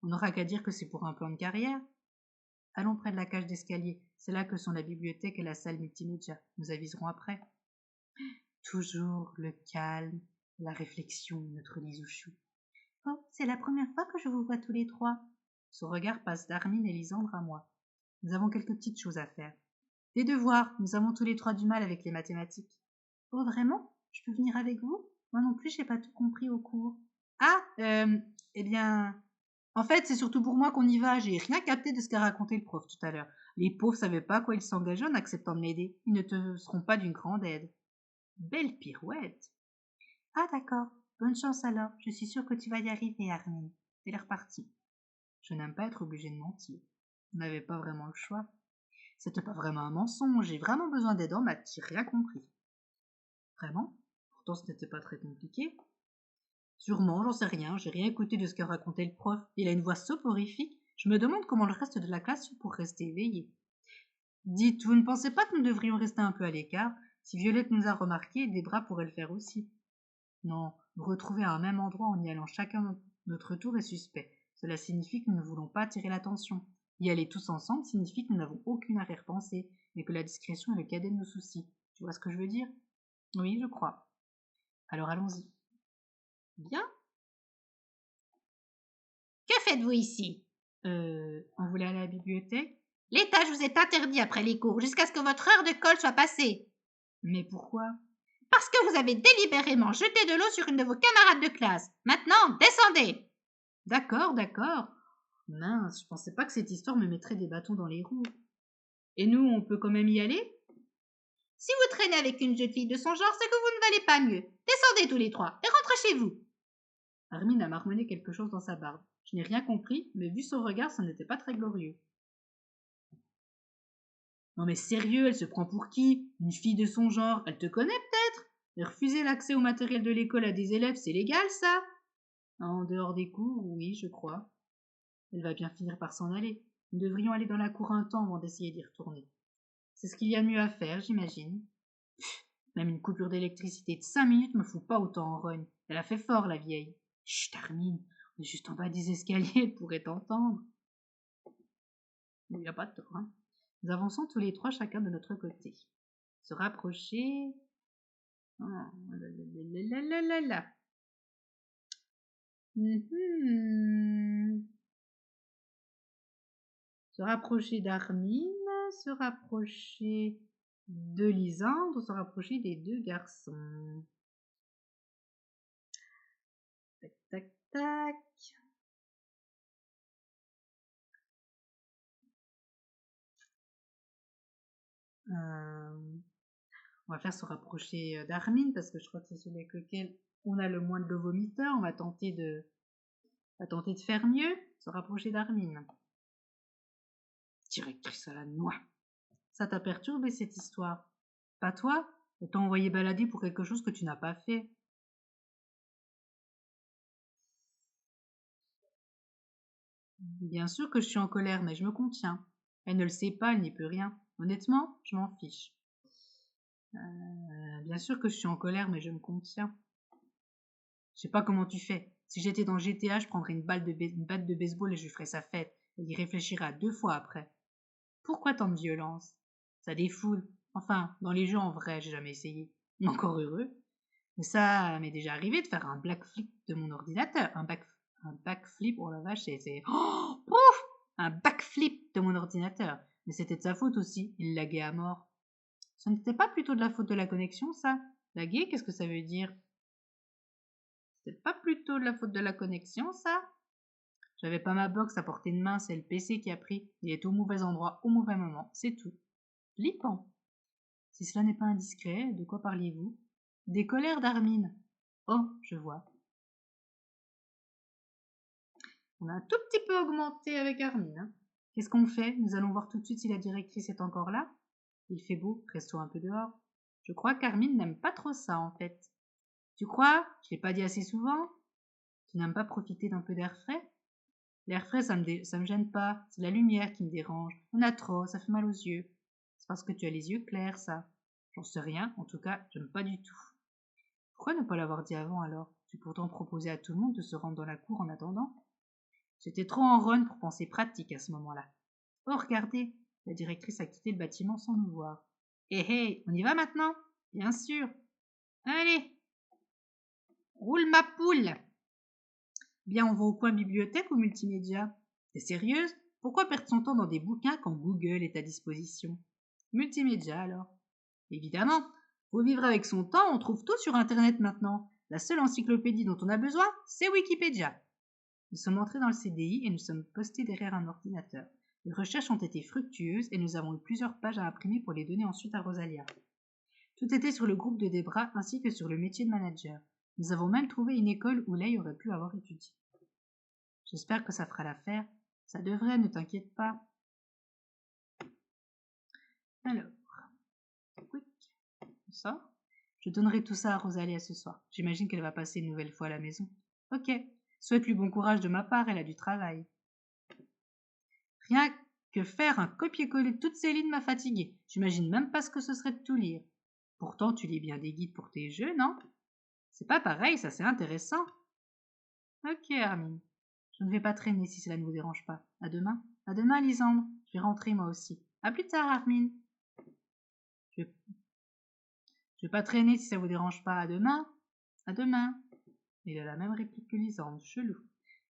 On n'aura qu'à dire que c'est pour un plan de carrière. Allons près de la cage d'escalier. C'est là que sont la bibliothèque et la salle multimédia. Nous aviserons après. Toujours le calme, la réflexion, notre Lisouchou. Oh, c'est la première fois que je vous vois tous les trois. Son regard passe d'Armine et Lisandre à moi. Nous avons quelques petites choses à faire. Des devoirs, nous avons tous les trois du mal avec les mathématiques. Oh, vraiment? Je peux venir avec vous? Moi non plus, j'ai pas tout compris au cours. Ah, eh bien, en fait, c'est surtout pour moi qu'on y va. J'ai rien capté de ce qu'a raconté le prof tout à l'heure. Les pauvres savaient pas à quoi ils s'engageaient en acceptant de m'aider. Ils ne te seront pas d'une grande aide. Belle pirouette. Ah, d'accord. Bonne chance alors. Je suis sûre que tu vas y arriver, Armin. C'est l'air parti. Je n'aime pas être obligée de mentir. On n'avait pas vraiment le choix. C'était pas vraiment un mensonge. J'ai vraiment besoin d'aide en maths. J'ai rien compris. Vraiment? Pourtant, ce n'était pas très compliqué. Sûrement, j'en sais rien. J'ai rien écouté de ce que racontait le prof. Il a une voix soporifique. Je me demande comment le reste de la classe fait pour rester éveillé. Dites, vous ne pensez pas que nous devrions rester un peu à l'écart? Si Violette nous a remarqué, Debra pourrait le faire aussi. Non, nous retrouver à un même endroit en y allant chacun notre tour est suspect. Cela signifie que nous ne voulons pas attirer l'attention. Y aller tous ensemble signifie que nous n'avons aucune arrière-pensée, mais que la discrétion est le cadet de nos soucis. Tu vois ce que je veux dire? Oui, je crois. Alors allons-y. Bien. Que faites-vous ici? On voulait aller à la bibliothèque? L'étage vous est interdit après les cours, jusqu'à ce que votre heure de colle soit passée. Mais pourquoi? Parce que vous avez délibérément jeté de l'eau sur une de vos camarades de classe. Maintenant, descendez. D'accord, d'accord. Mince, je pensais pas que cette histoire me mettrait des bâtons dans les roues. Et nous, on peut quand même y aller? Si vous traînez avec une jeune fille de son genre, c'est que vous ne valez pas mieux. Descendez tous les trois et rentrez chez vous. Armin a marmonné quelque chose dans sa barbe. Je n'ai rien compris, mais vu son regard, ça n'était pas très glorieux. Non mais sérieux, elle se prend pour qui? Une fille de son genre, elle te connaît peut-être? Et refuser l'accès au matériel de l'école à des élèves, c'est légal ça? En dehors des cours, oui, je crois. Elle va bien finir par s'en aller. Nous devrions aller dans la cour un temps avant d'essayer d'y retourner. C'est ce qu'il y a de mieux à faire, j'imagine. Même une coupure d'électricité de 5 minutes me fout pas autant en rogne. Elle a fait fort, la vieille. Chut, Armine, on est juste en bas des escaliers, elle pourrait t'entendre. Il n'y a pas de tort, hein. Nous avançons tous les trois chacun de notre côté. Se rapprocher. Oh, là. Se rapprocher d'Armine, se rapprocher de Lisandre, se rapprocher des deux garçons. Tac, tac, tac. On va faire se rapprocher d'Armine parce que je crois que c'est celui avec lequel on a le moins de le vomiteur. On va tenter de faire mieux. Se rapprocher d'Armine. Directrice à la noix. Ça t'a perturbé cette histoire? Pas toi? On t'a envoyé balader pour quelque chose que tu n'as pas fait. Bien sûr que je suis en colère, mais je me contiens. Elle ne le sait pas, elle n'y peut rien. Honnêtement, je m'en fiche. Bien sûr que je suis en colère, mais je me contiens. Je sais pas comment tu fais. Si j'étais dans GTA, je prendrais une batte de baseball et je lui ferais sa fête. Elle y réfléchira 2 fois après. Pourquoi tant de violence? Ça défoule. Enfin, dans les jeux en vrai, j'ai jamais essayé. Encore heureux. Mais ça m'est déjà arrivé de faire un backflip de mon ordinateur. Un backflip, oh la vache, c'est... Oh, pouf! Un backflip de mon ordinateur. Mais c'était de sa faute aussi. Il laguait à mort. Ce n'était pas plutôt de la faute de la connexion, ça? Laguer, qu'est-ce que ça veut dire? C'était pas plutôt de la faute de la connexion, ça? J'avais pas ma box à portée de main, c'est le PC qui a pris. Il est au mauvais endroit, au mauvais moment, c'est tout. Flippant. Si cela n'est pas indiscret, de quoi parliez-vous? Des colères d'Armine. Oh, je vois. On a un tout petit peu augmenté avec Armine. Hein. Qu'est-ce qu'on fait? Nous allons voir tout de suite si la directrice est encore là. Il fait beau, restons un peu dehors. Je crois qu'Armine n'aime pas trop ça, en fait. Tu crois? Je l'ai pas dit assez souvent? Tu n'aimes pas profiter d'un peu d'air frais? L'air frais, ça me gêne pas. C'est la lumière qui me dérange. On a trop, ça fait mal aux yeux. C'est parce que tu as les yeux clairs, ça. J'en sais rien, en tout cas, j'aime pas du tout. Pourquoi ne pas l'avoir dit avant alors? Tu pourtant proposé à tout le monde de se rendre dans la cour en attendant. J'étais trop en run pour penser pratique à ce moment-là. Oh, regardez, la directrice a quitté le bâtiment sans nous voir. Hé hé, on y va maintenant? Bien sûr. Allez, roule ma poule. Bien, on va au coin bibliothèque ou multimédia? T'es sérieuse? Pourquoi perdre son temps dans des bouquins quand Google est à disposition? Multimédia alors. Évidemment, faut vivre avec son temps, on trouve tout sur Internet maintenant. La seule encyclopédie dont on a besoin, c'est Wikipédia. Nous sommes entrés dans le CDI et nous sommes postés derrière un ordinateur. Les recherches ont été fructueuses et nous avons eu plusieurs pages à imprimer pour les donner ensuite à Rosalia. Tout était sur le groupe de Debra ainsi que sur le métier de manager. Nous avons même trouvé une école où Leigh aurait pu avoir étudié. J'espère que ça fera l'affaire. Ça devrait, ne t'inquiète pas. Alors, quick, ça. Je donnerai tout ça à Rosalia ce soir. J'imagine qu'elle va passer une nouvelle fois à la maison. Ok. Souhaite-lui bon courage de ma part, elle a du travail. Rien que faire un copier-coller de toutes ces lignes m'a fatigué. J'imagine même pas ce que ce serait de tout lire. Pourtant, tu lis bien des guides pour tes jeux, non? C'est pas pareil, ça c'est intéressant. Ok, Armin. Je ne vais pas traîner si cela ne vous dérange pas. À demain. À demain, Lisandre. Je vais rentrer moi aussi. À plus tard, Armin. Je vais pas traîner si ça vous dérange pas. À demain. À demain. Il a la même réplique que Lisandre. Chelou.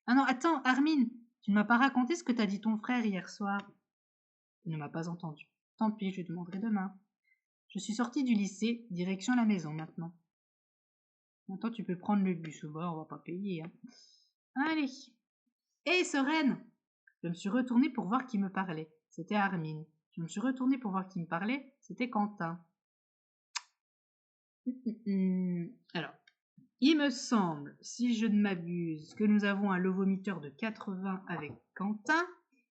Ah non, attends, Armin. Tu ne m'as pas raconté ce que t'as dit ton frère hier soir. Il ne m'a pas entendu. Tant pis, je lui demanderai demain. Je suis sortie du lycée, direction la maison maintenant. Maintenant, tu peux prendre le bus. Bon, on va pas payer. Hein. Allez. Hé, Soren! Je me suis retournée pour voir qui me parlait. C'était Armin. Je me suis retournée pour voir qui me parlait. C'était Quentin. Alors, il me semble, si je ne m'abuse, que nous avons un lovomiteur de 80 avec Quentin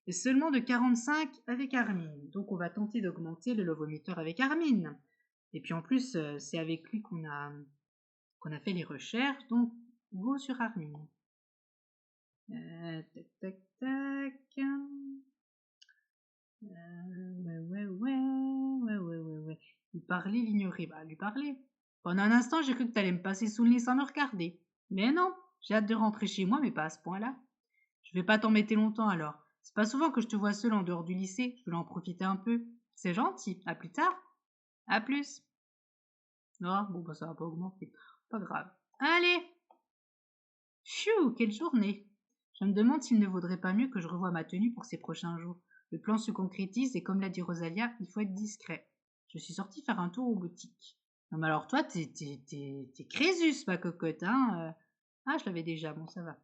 et seulement de 45 avec Armin. Donc, on va tenter d'augmenter le lovomiteur avec Armin. Et puis en plus, c'est avec lui qu'on a fait les recherches. Donc, go sur Armin. Tac, tac, tac. Ouais. Lui parler, l'ignorer. Bah, lui parler. Pendant un instant, j'ai cru que t'allais me passer sous le nez sans me regarder. Mais non, j'ai hâte de rentrer chez moi, mais pas à ce point-là. Je vais pas t'embêter longtemps alors. C'est pas souvent que je te vois seule en dehors du lycée. Je voulais en profiter un peu. C'est gentil. À plus tard. À plus. Non, bon, bah ça va pas augmenter. Pas grave. Allez. Pfiou, quelle journée. Je me demande s'il ne vaudrait pas mieux que je revoie ma tenue pour ces prochains jours. Le plan se concrétise et comme l'a dit Rosalia, il faut être discret. Je suis sortie faire un tour aux boutiques. Non mais alors toi, t'es Crésus, ma cocotte, hein Ah, je l'avais déjà, bon ça va.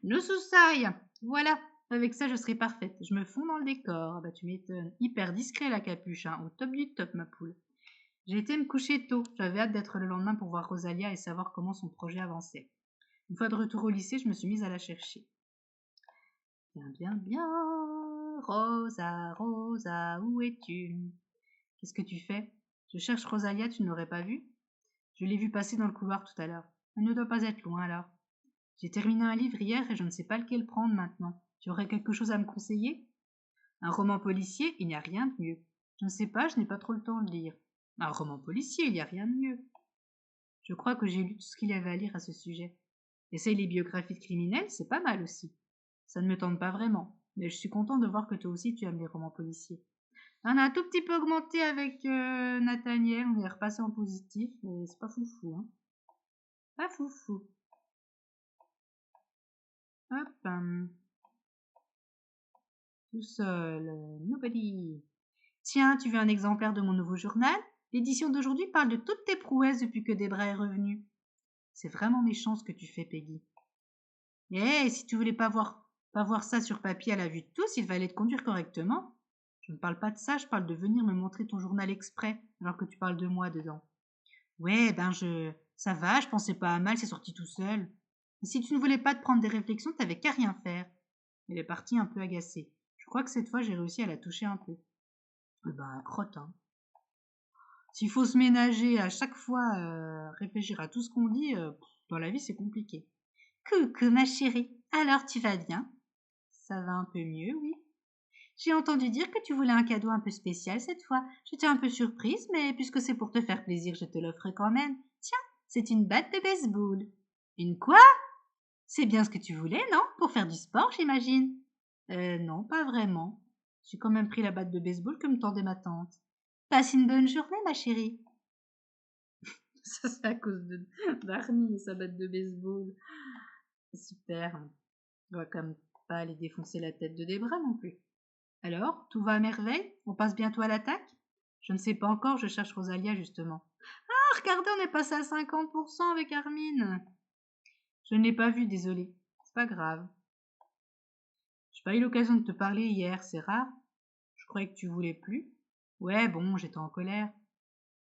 Nous sous-saille. Voilà, avec ça je serai parfaite. Je me fonds dans le décor. Ah bah tu m'étonnes. Hyper discret la capuche, hein, au top du top, ma poule. J'ai été me coucher tôt. J'avais hâte d'être le lendemain pour voir Rosalia et savoir comment son projet avançait. Une fois de retour au lycée, je me suis mise à la chercher. Bien. Rosa, où es-tu? Qu'est-ce que tu fais? Je cherche Rosalia, tu ne l'aurais pas vue? Je l'ai vue passer dans le couloir tout à l'heure. Elle ne doit pas être loin alors. J'ai terminé un livre hier et je ne sais pas lequel prendre maintenant. Tu aurais quelque chose à me conseiller? Un roman policier, il n'y a rien de mieux. Je ne sais pas, je n'ai pas trop le temps de lire. Un roman policier, il n'y a rien de mieux. Je crois que j'ai lu tout ce qu'il y avait à lire à ce sujet. Essaye les biographies de criminels, c'est pas mal aussi. Ça ne me tente pas vraiment, mais je suis content de voir que toi aussi tu aimes les romans policiers. On a un tout petit peu augmenté avec Nathaniel, on est repassé en positif, mais c'est pas foufou, hein. Pas foufou. Hop. Tout seul, nobody. Tiens, tu veux un exemplaire de mon nouveau journal? L'édition d'aujourd'hui parle de toutes tes prouesses depuis que Debra est revenue. C'est vraiment méchant ce que tu fais, Peggy. Eh, si tu voulais pas voir ça sur papier à la vue de tous, il fallait te conduire correctement. Je ne parle pas de ça, je parle de venir me montrer ton journal exprès, alors que tu parles de moi dedans. Ouais, ça va, je pensais pas à mal, c'est sorti tout seul. Et si tu ne voulais pas te prendre des réflexions, t'avais qu'à rien faire. Elle est partie un peu agacée. Je crois que cette fois, j'ai réussi à la toucher un peu. Crotte, hein. S'il faut se ménager à chaque fois, réfléchir à tout ce qu'on dit, dans la vie, c'est compliqué. Coucou ma chérie, alors tu vas bien? Ça va un peu mieux, oui. J'ai entendu dire que tu voulais un cadeau un peu spécial cette fois. J'étais un peu surprise, mais puisque c'est pour te faire plaisir, je te l'offre quand même. Tiens, c'est une batte de baseball. Une quoi? C'est bien ce que tu voulais, non? Pour faire du sport, j'imagine. Non, pas vraiment. J'ai quand même pris la batte de baseball que me tendait ma tante. Passe une bonne journée, ma chérie. Ça, c'est à cause d'Armin et sa batte de baseball. Super. On va quand même pas aller défoncer la tête de Debra non plus. Alors, tout va à merveille? On passe bientôt à l'attaque? Je ne sais pas encore, je cherche Rosalia justement. Ah, regardez, on est passé à 50% avec Armin. Je ne l'ai pas vu, désolé. C'est pas grave. J'ai pas eu l'occasion de te parler hier, c'est rare. Je croyais que tu voulais plus. Ouais, bon, j'étais en colère.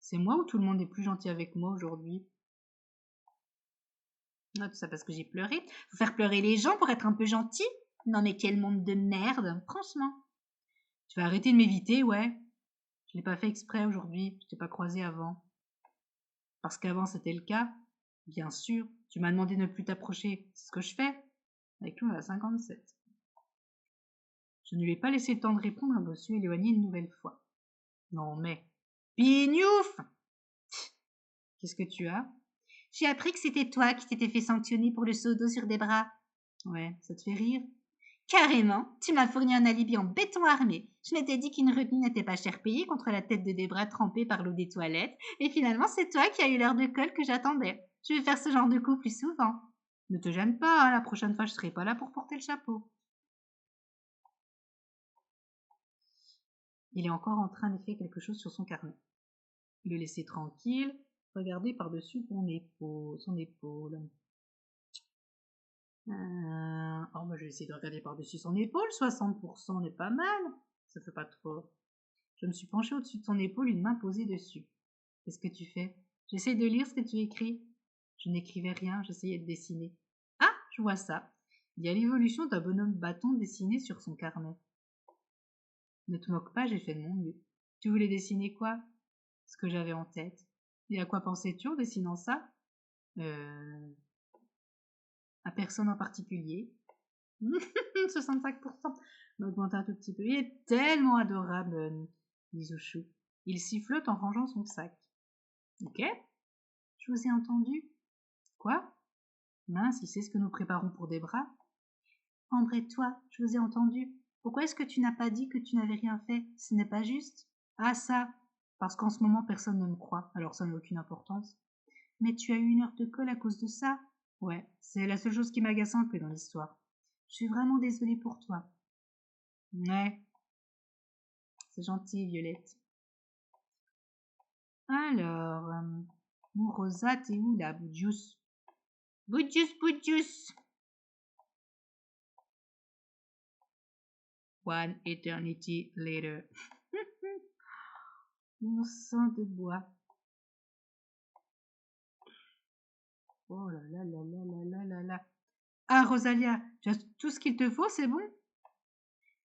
C'est moi ou tout le monde est plus gentil avec moi aujourd'hui? Ah, tout ça parce que j'ai pleuré. Faut faire pleurer les gens pour être un peu gentil? Non mais quel monde de merde, franchement. Tu vas arrêter de m'éviter, ouais. Je l'ai pas fait exprès aujourd'hui, je t'ai pas croisé avant. Parce qu'avant c'était le cas. Bien sûr, tu m'as demandé de ne plus t'approcher. C'est ce que je fais. Avec lui, on est à 57. Je ne lui ai pas laissé le temps de répondre, je me suis éloignée une nouvelle fois. Non mais... Pignouf! Qu'est-ce que tu as? J'ai appris que c'était toi qui t'étais fait sanctionner pour le seau d'eau sur des bras. Ouais, ça te fait rire? Carrément, tu m'as fourni un alibi en béton armé. Je m'étais dit qu'une retenue n'était pas cher payée contre la tête de Debra trempée par l'eau des toilettes, et finalement c'est toi qui as eu l'heure de colle que j'attendais. Je vais faire ce genre de coup plus souvent. Ne te gêne pas, hein, la prochaine fois je serai pas là pour porter le chapeau. Il est encore en train d'écrire quelque chose sur son carnet. Le laisser tranquille, regarder par-dessus son épaule. Oh, moi je vais essayer de regarder par-dessus son épaule, 60% n'est pas mal. Ça fait pas trop. Je me suis penchée au-dessus de son épaule, une main posée dessus. Qu'est-ce que tu fais? J'essaie de lire ce que tu écris. Je n'écrivais rien, j'essayais de dessiner. Ah, je vois ça. Il y a l'évolution d'un bonhomme bâton dessiné sur son carnet. Ne te moque pas, j'ai fait de mon mieux. Tu voulais dessiner quoi? Ce que j'avais en tête. Et à quoi pensais-tu en dessinant ça? À personne en particulier. 65%. On a augmenté un tout petit peu. Il est tellement adorable, Bisouchou. Il sifflote en rangeant son sac. Ok? Je vous ai entendu. Quoi? Mince, il sait ce que nous préparons pour des bras. Ambre et toi, je vous ai entendu. Pourquoi est-ce que tu n'as pas dit que tu n'avais rien fait? Ce n'est pas juste. Ah ça, parce qu'en ce moment personne ne me croit, alors ça n'a aucune importance. Mais tu as eu une heure de colle à cause de ça? Ouais, c'est la seule chose qui m'agace un peu dans l'histoire. Je suis vraiment désolée pour toi. Ouais. C'est gentil, Violette. Alors, mon Rosa, t'es où là, Boudjous? Boudjous. One eternity later. Mon sang de bois. Oh là là là là là là là là. Ah, Rosalia, tu as tout ce qu'il te faut, c'est bon?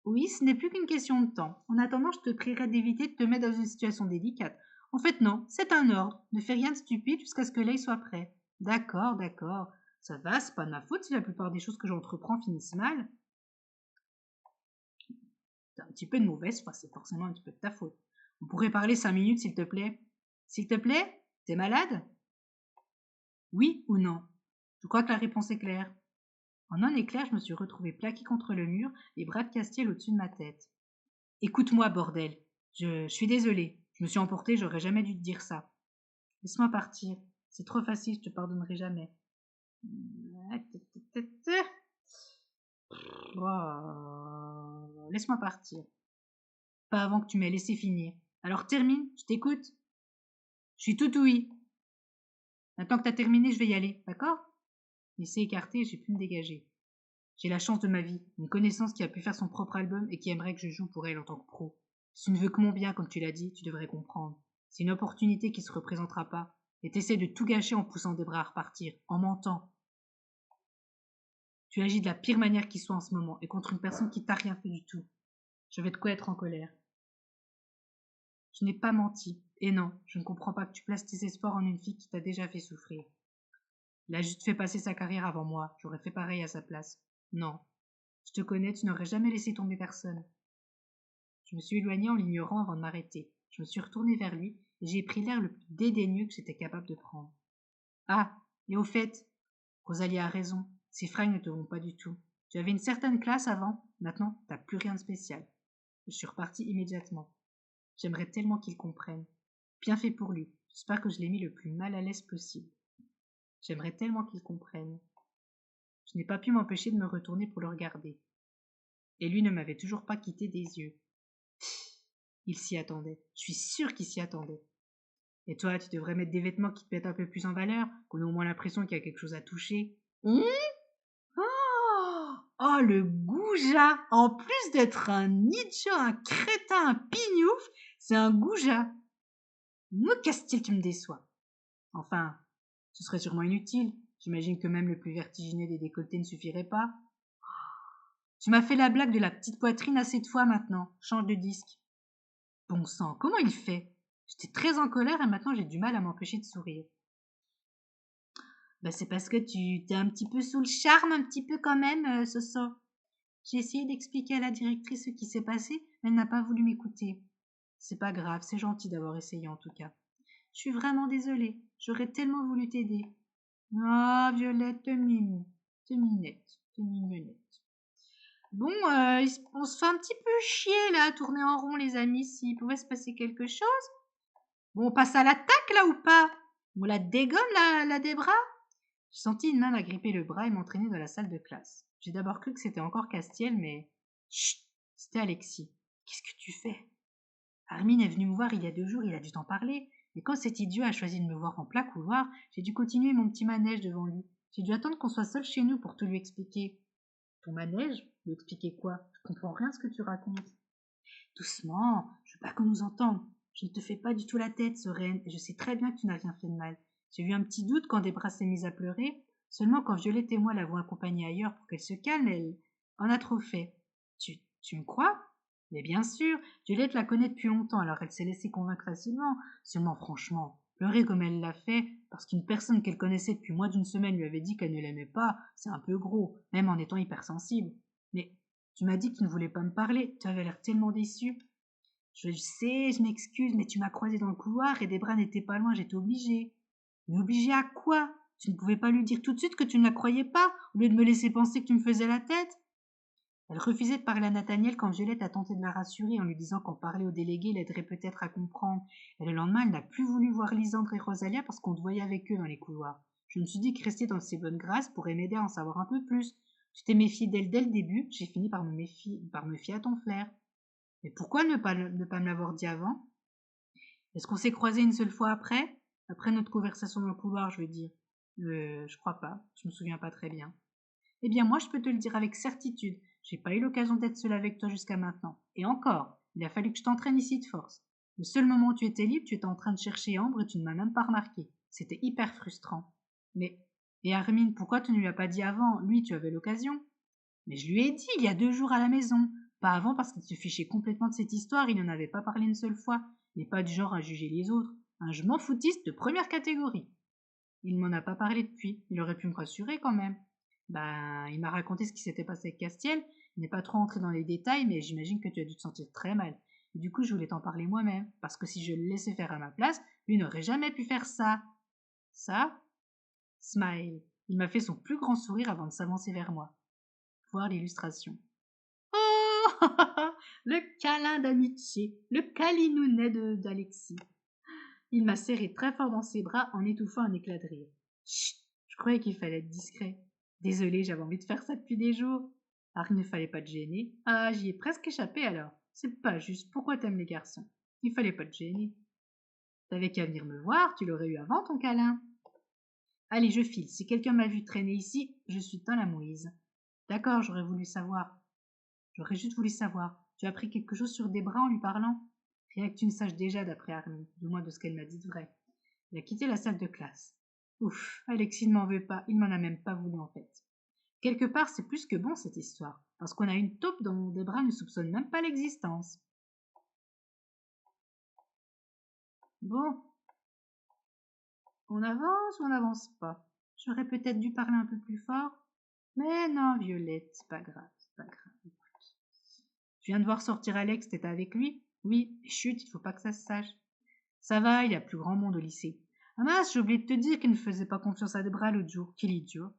Oui, ce n'est plus qu'une question de temps. En attendant, je te prierai d'éviter de te mettre dans une situation délicate. En fait, non, c'est un ordre. Ne fais rien de stupide jusqu'à ce que l'œil soit prêt. D'accord, d'accord. Ça va, c'est pas de ma faute si la plupart des choses que j'entreprends finissent mal. T'as un petit peu de mauvaise foi, c'est forcément un petit peu de ta faute. On pourrait parler 5 minutes, s'il te plaît. S'il te plaît? T'es malade? Oui ou non? Je crois que la réponse est claire. En un éclair, je me suis retrouvée plaquée contre le mur, les bras de Castiel au-dessus de ma tête. Écoute-moi, bordel. Je suis désolée. Je me suis emportée, j'aurais jamais dû te dire ça. Laisse-moi partir. C'est trop facile, je te pardonnerai jamais. Oh, laisse-moi partir. Pas avant que tu m'aies laissé finir. Alors termine, je t'écoute. Je suis tout ouïe. Maintenant que t'as terminé, je vais y aller, d'accord? Il s'est écarté et j'ai pu me dégager. J'ai la chance de ma vie, une connaissance qui a pu faire son propre album et qui aimerait que je joue pour elle en tant que pro. Si tu ne veux que mon bien, comme tu l'as dit, tu devrais comprendre. C'est une opportunité qui se représentera pas, et t'essaies de tout gâcher en poussant des bras à repartir, en mentant. Tu agis de la pire manière qui soit en ce moment, et contre une personne qui t'a rien fait du tout. Je vais de quoi être en colère. Je n'ai pas menti, Et non, je ne comprends pas que tu places tes espoirs en une fille qui t'a déjà fait souffrir. Il a juste fait passer sa carrière avant moi, j'aurais fait pareil à sa place. Non, je te connais, tu n'aurais jamais laissé tomber personne. Je me suis éloignée en l'ignorant avant de m'arrêter. Je me suis retournée vers lui et j'ai pris l'air le plus dédaigneux que j'étais capable de prendre. Ah, et au fait, Rosalie a raison, ces fringues ne te vont pas du tout. Tu avais une certaine classe avant, maintenant t'as plus rien de spécial. Je suis repartie immédiatement. J'aimerais tellement qu'il comprenne. Bien fait pour lui. J'espère que je l'ai mis le plus mal à l'aise possible. J'aimerais tellement qu'il comprenne. Je n'ai pas pu m'empêcher de me retourner pour le regarder. Et lui ne m'avait toujours pas quitté des yeux. Il s'y attendait. Je suis sûre qu'il s'y attendait. Et toi, tu devrais mettre des vêtements qui te mettent un peu plus en valeur, qu'on ait au moins l'impression qu'il y a quelque chose à toucher. Oh, le goujat! En plus d'être un idiot, un crétin, un pignouf, c'est un goujat. Me casse-t-il, tu me déçois. Enfin, ce serait sûrement inutile. J'imagine que même le plus vertigineux des décolletés ne suffirait pas. Tu m'as fait la blague de la petite poitrine assez de fois maintenant. Change de disque. Bon sang, comment il fait? J'étais très en colère et maintenant j'ai du mal à m'empêcher de sourire. C'est parce que tu t'es un petit peu sous le charme, un petit peu quand même, Soso. J'ai essayé d'expliquer à la directrice ce qui s'est passé, mais elle n'a pas voulu m'écouter. C'est pas grave, c'est gentil d'avoir essayé en tout cas. Je suis vraiment désolée, j'aurais tellement voulu t'aider. Ah, Violette, t'es mimi, t'es minette, t'es mignonnette. Bon, on se fait un petit peu chier là, à tourner en rond les amis, s'il pouvait se passer quelque chose. Bon, on passe à l'attaque là ou pas? On la dégomme la des bras? J'ai senti une main m'agripper le bras et m'entraîner dans la salle de classe. J'ai d'abord cru que c'était encore Castiel, mais... Chut! C'était Alexis. Qu'est-ce que tu fais? Armin est venu me voir il y a 2 jours, il a dû t'en parler. Mais quand cet idiot a choisi de me voir en plein couloir, j'ai dû continuer mon petit manège devant lui. J'ai dû attendre qu'on soit seul chez nous pour tout lui expliquer. Ton manège? Lui expliquer quoi? Je comprends rien à ce que tu racontes. Doucement, je veux pas qu'on nous entende. Je ne te fais pas du tout la tête, Sereine, et je sais très bien que tu n'as rien fait de mal. J'ai eu un petit doute quand Debra s'est mise à pleurer. Seulement quand Violette et moi l'avons accompagnée ailleurs pour qu'elle se calme, elle en a trop fait. Tu me crois? Mais bien sûr, Violette la connaît depuis longtemps, alors elle s'est laissée convaincre facilement. Seulement franchement, pleurer comme elle l'a fait, parce qu'une personne qu'elle connaissait depuis moins d'une semaine lui avait dit qu'elle ne l'aimait pas, c'est un peu gros, même en étant hypersensible. Mais tu m'as dit que tu ne voulais pas me parler, tu avais l'air tellement déçu. Je sais, je m'excuse, mais tu m'as croisé dans le couloir et Debra n'était pas loin, j'étais obligée. Mais obligée à quoi? Tu ne pouvais pas lui dire tout de suite que tu ne la croyais pas, au lieu de me laisser penser que tu me faisais la tête? Elle refusait de parler à Nathaniel quand Violette a tenté de la rassurer en lui disant qu'en parler au délégué l'aiderait peut-être à comprendre. Et le lendemain, elle n'a plus voulu voir Lisandre et Rosalia parce qu'on te voyait avec eux dans les couloirs. Je me suis dit que rester dans ses bonnes grâces pourrait m'aider à en savoir un peu plus. Tu t'es méfié d'elle dès le début, j'ai fini par me fier à ton flair. Mais pourquoi ne pas me l'avoir dit avant? Est-ce qu'on s'est croisés une seule fois après? Après notre conversation dans le couloir, je veux dire. Je crois pas, je me souviens pas très bien. Eh bien, moi, je peux te le dire avec certitude. J'ai pas eu l'occasion d'être seule avec toi jusqu'à maintenant. Et encore, il a fallu que je t'entraîne ici de force. Le seul moment où tu étais libre, tu étais en train de chercher Ambre et tu ne m'as même pas remarqué. C'était hyper frustrant. Mais, et Armin, pourquoi tu ne lui as pas dit avant? Lui, tu avais l'occasion. Mais je lui ai dit il y a 2 jours à la maison. Pas avant parce qu'il se fichait complètement de cette histoire, il n'en avait pas parlé une seule fois. Il n'est pas du genre à juger les autres. Un je m'en foutiste de première catégorie. Il m'en a pas parlé depuis. Il aurait pu me rassurer quand même. Il m'a raconté ce qui s'était passé avec Castiel. Il n'est pas trop entré dans les détails, mais j'imagine que tu as dû te sentir très mal. Et du coup, je voulais t'en parler moi-même, parce que si je le laissais faire à ma place, lui n'aurait jamais pu faire ça. Ça? Smile. Il m'a fait son plus grand sourire avant de s'avancer vers moi. Voir l'illustration. Oh le câlin d'amitié, le câlinounet d'Alexis. Il m'a serré très fort dans ses bras en étouffant un éclat de rire. Chut, je croyais qu'il fallait être discret. Désolée, j'avais envie de faire ça depuis des jours. Ah, il ne fallait pas te gêner. Ah, j'y ai presque échappé alors. C'est pas juste. Pourquoi t'aimes les garçons? Il fallait pas te gêner. T'avais qu'à venir me voir, tu l'aurais eu avant ton câlin. Allez, je file. Si quelqu'un m'a vu traîner ici, je suis dans la mouise. D'accord, j'aurais voulu savoir. J'aurais juste voulu savoir. Tu as appris quelque chose sur Debra en lui parlant? Rien que tu ne saches déjà d'après Armin, du moins de ce qu'elle m'a dit de vrai. Il a quitté la salle de classe. Ouf, Alexis ne m'en veut pas, il m'en a même pas voulu en fait. Quelque part, c'est plus que bon cette histoire, parce qu'on a une taupe dont Debra ne soupçonne même pas l'existence. Bon, on avance ou on n'avance pas? J'aurais peut-être dû parler un peu plus fort. Mais non, Violette, c'est pas grave, c'est pas grave. Écoute. Je viens de voir sortir Alex, t'étais avec lui? Oui, et chut, il faut pas que ça se sache. Ça va, il y a plus grand monde au lycée. Ah mince, j'ai oublié de te dire qu'il ne faisait pas confiance à Debra l'autre jour. Quel idiot.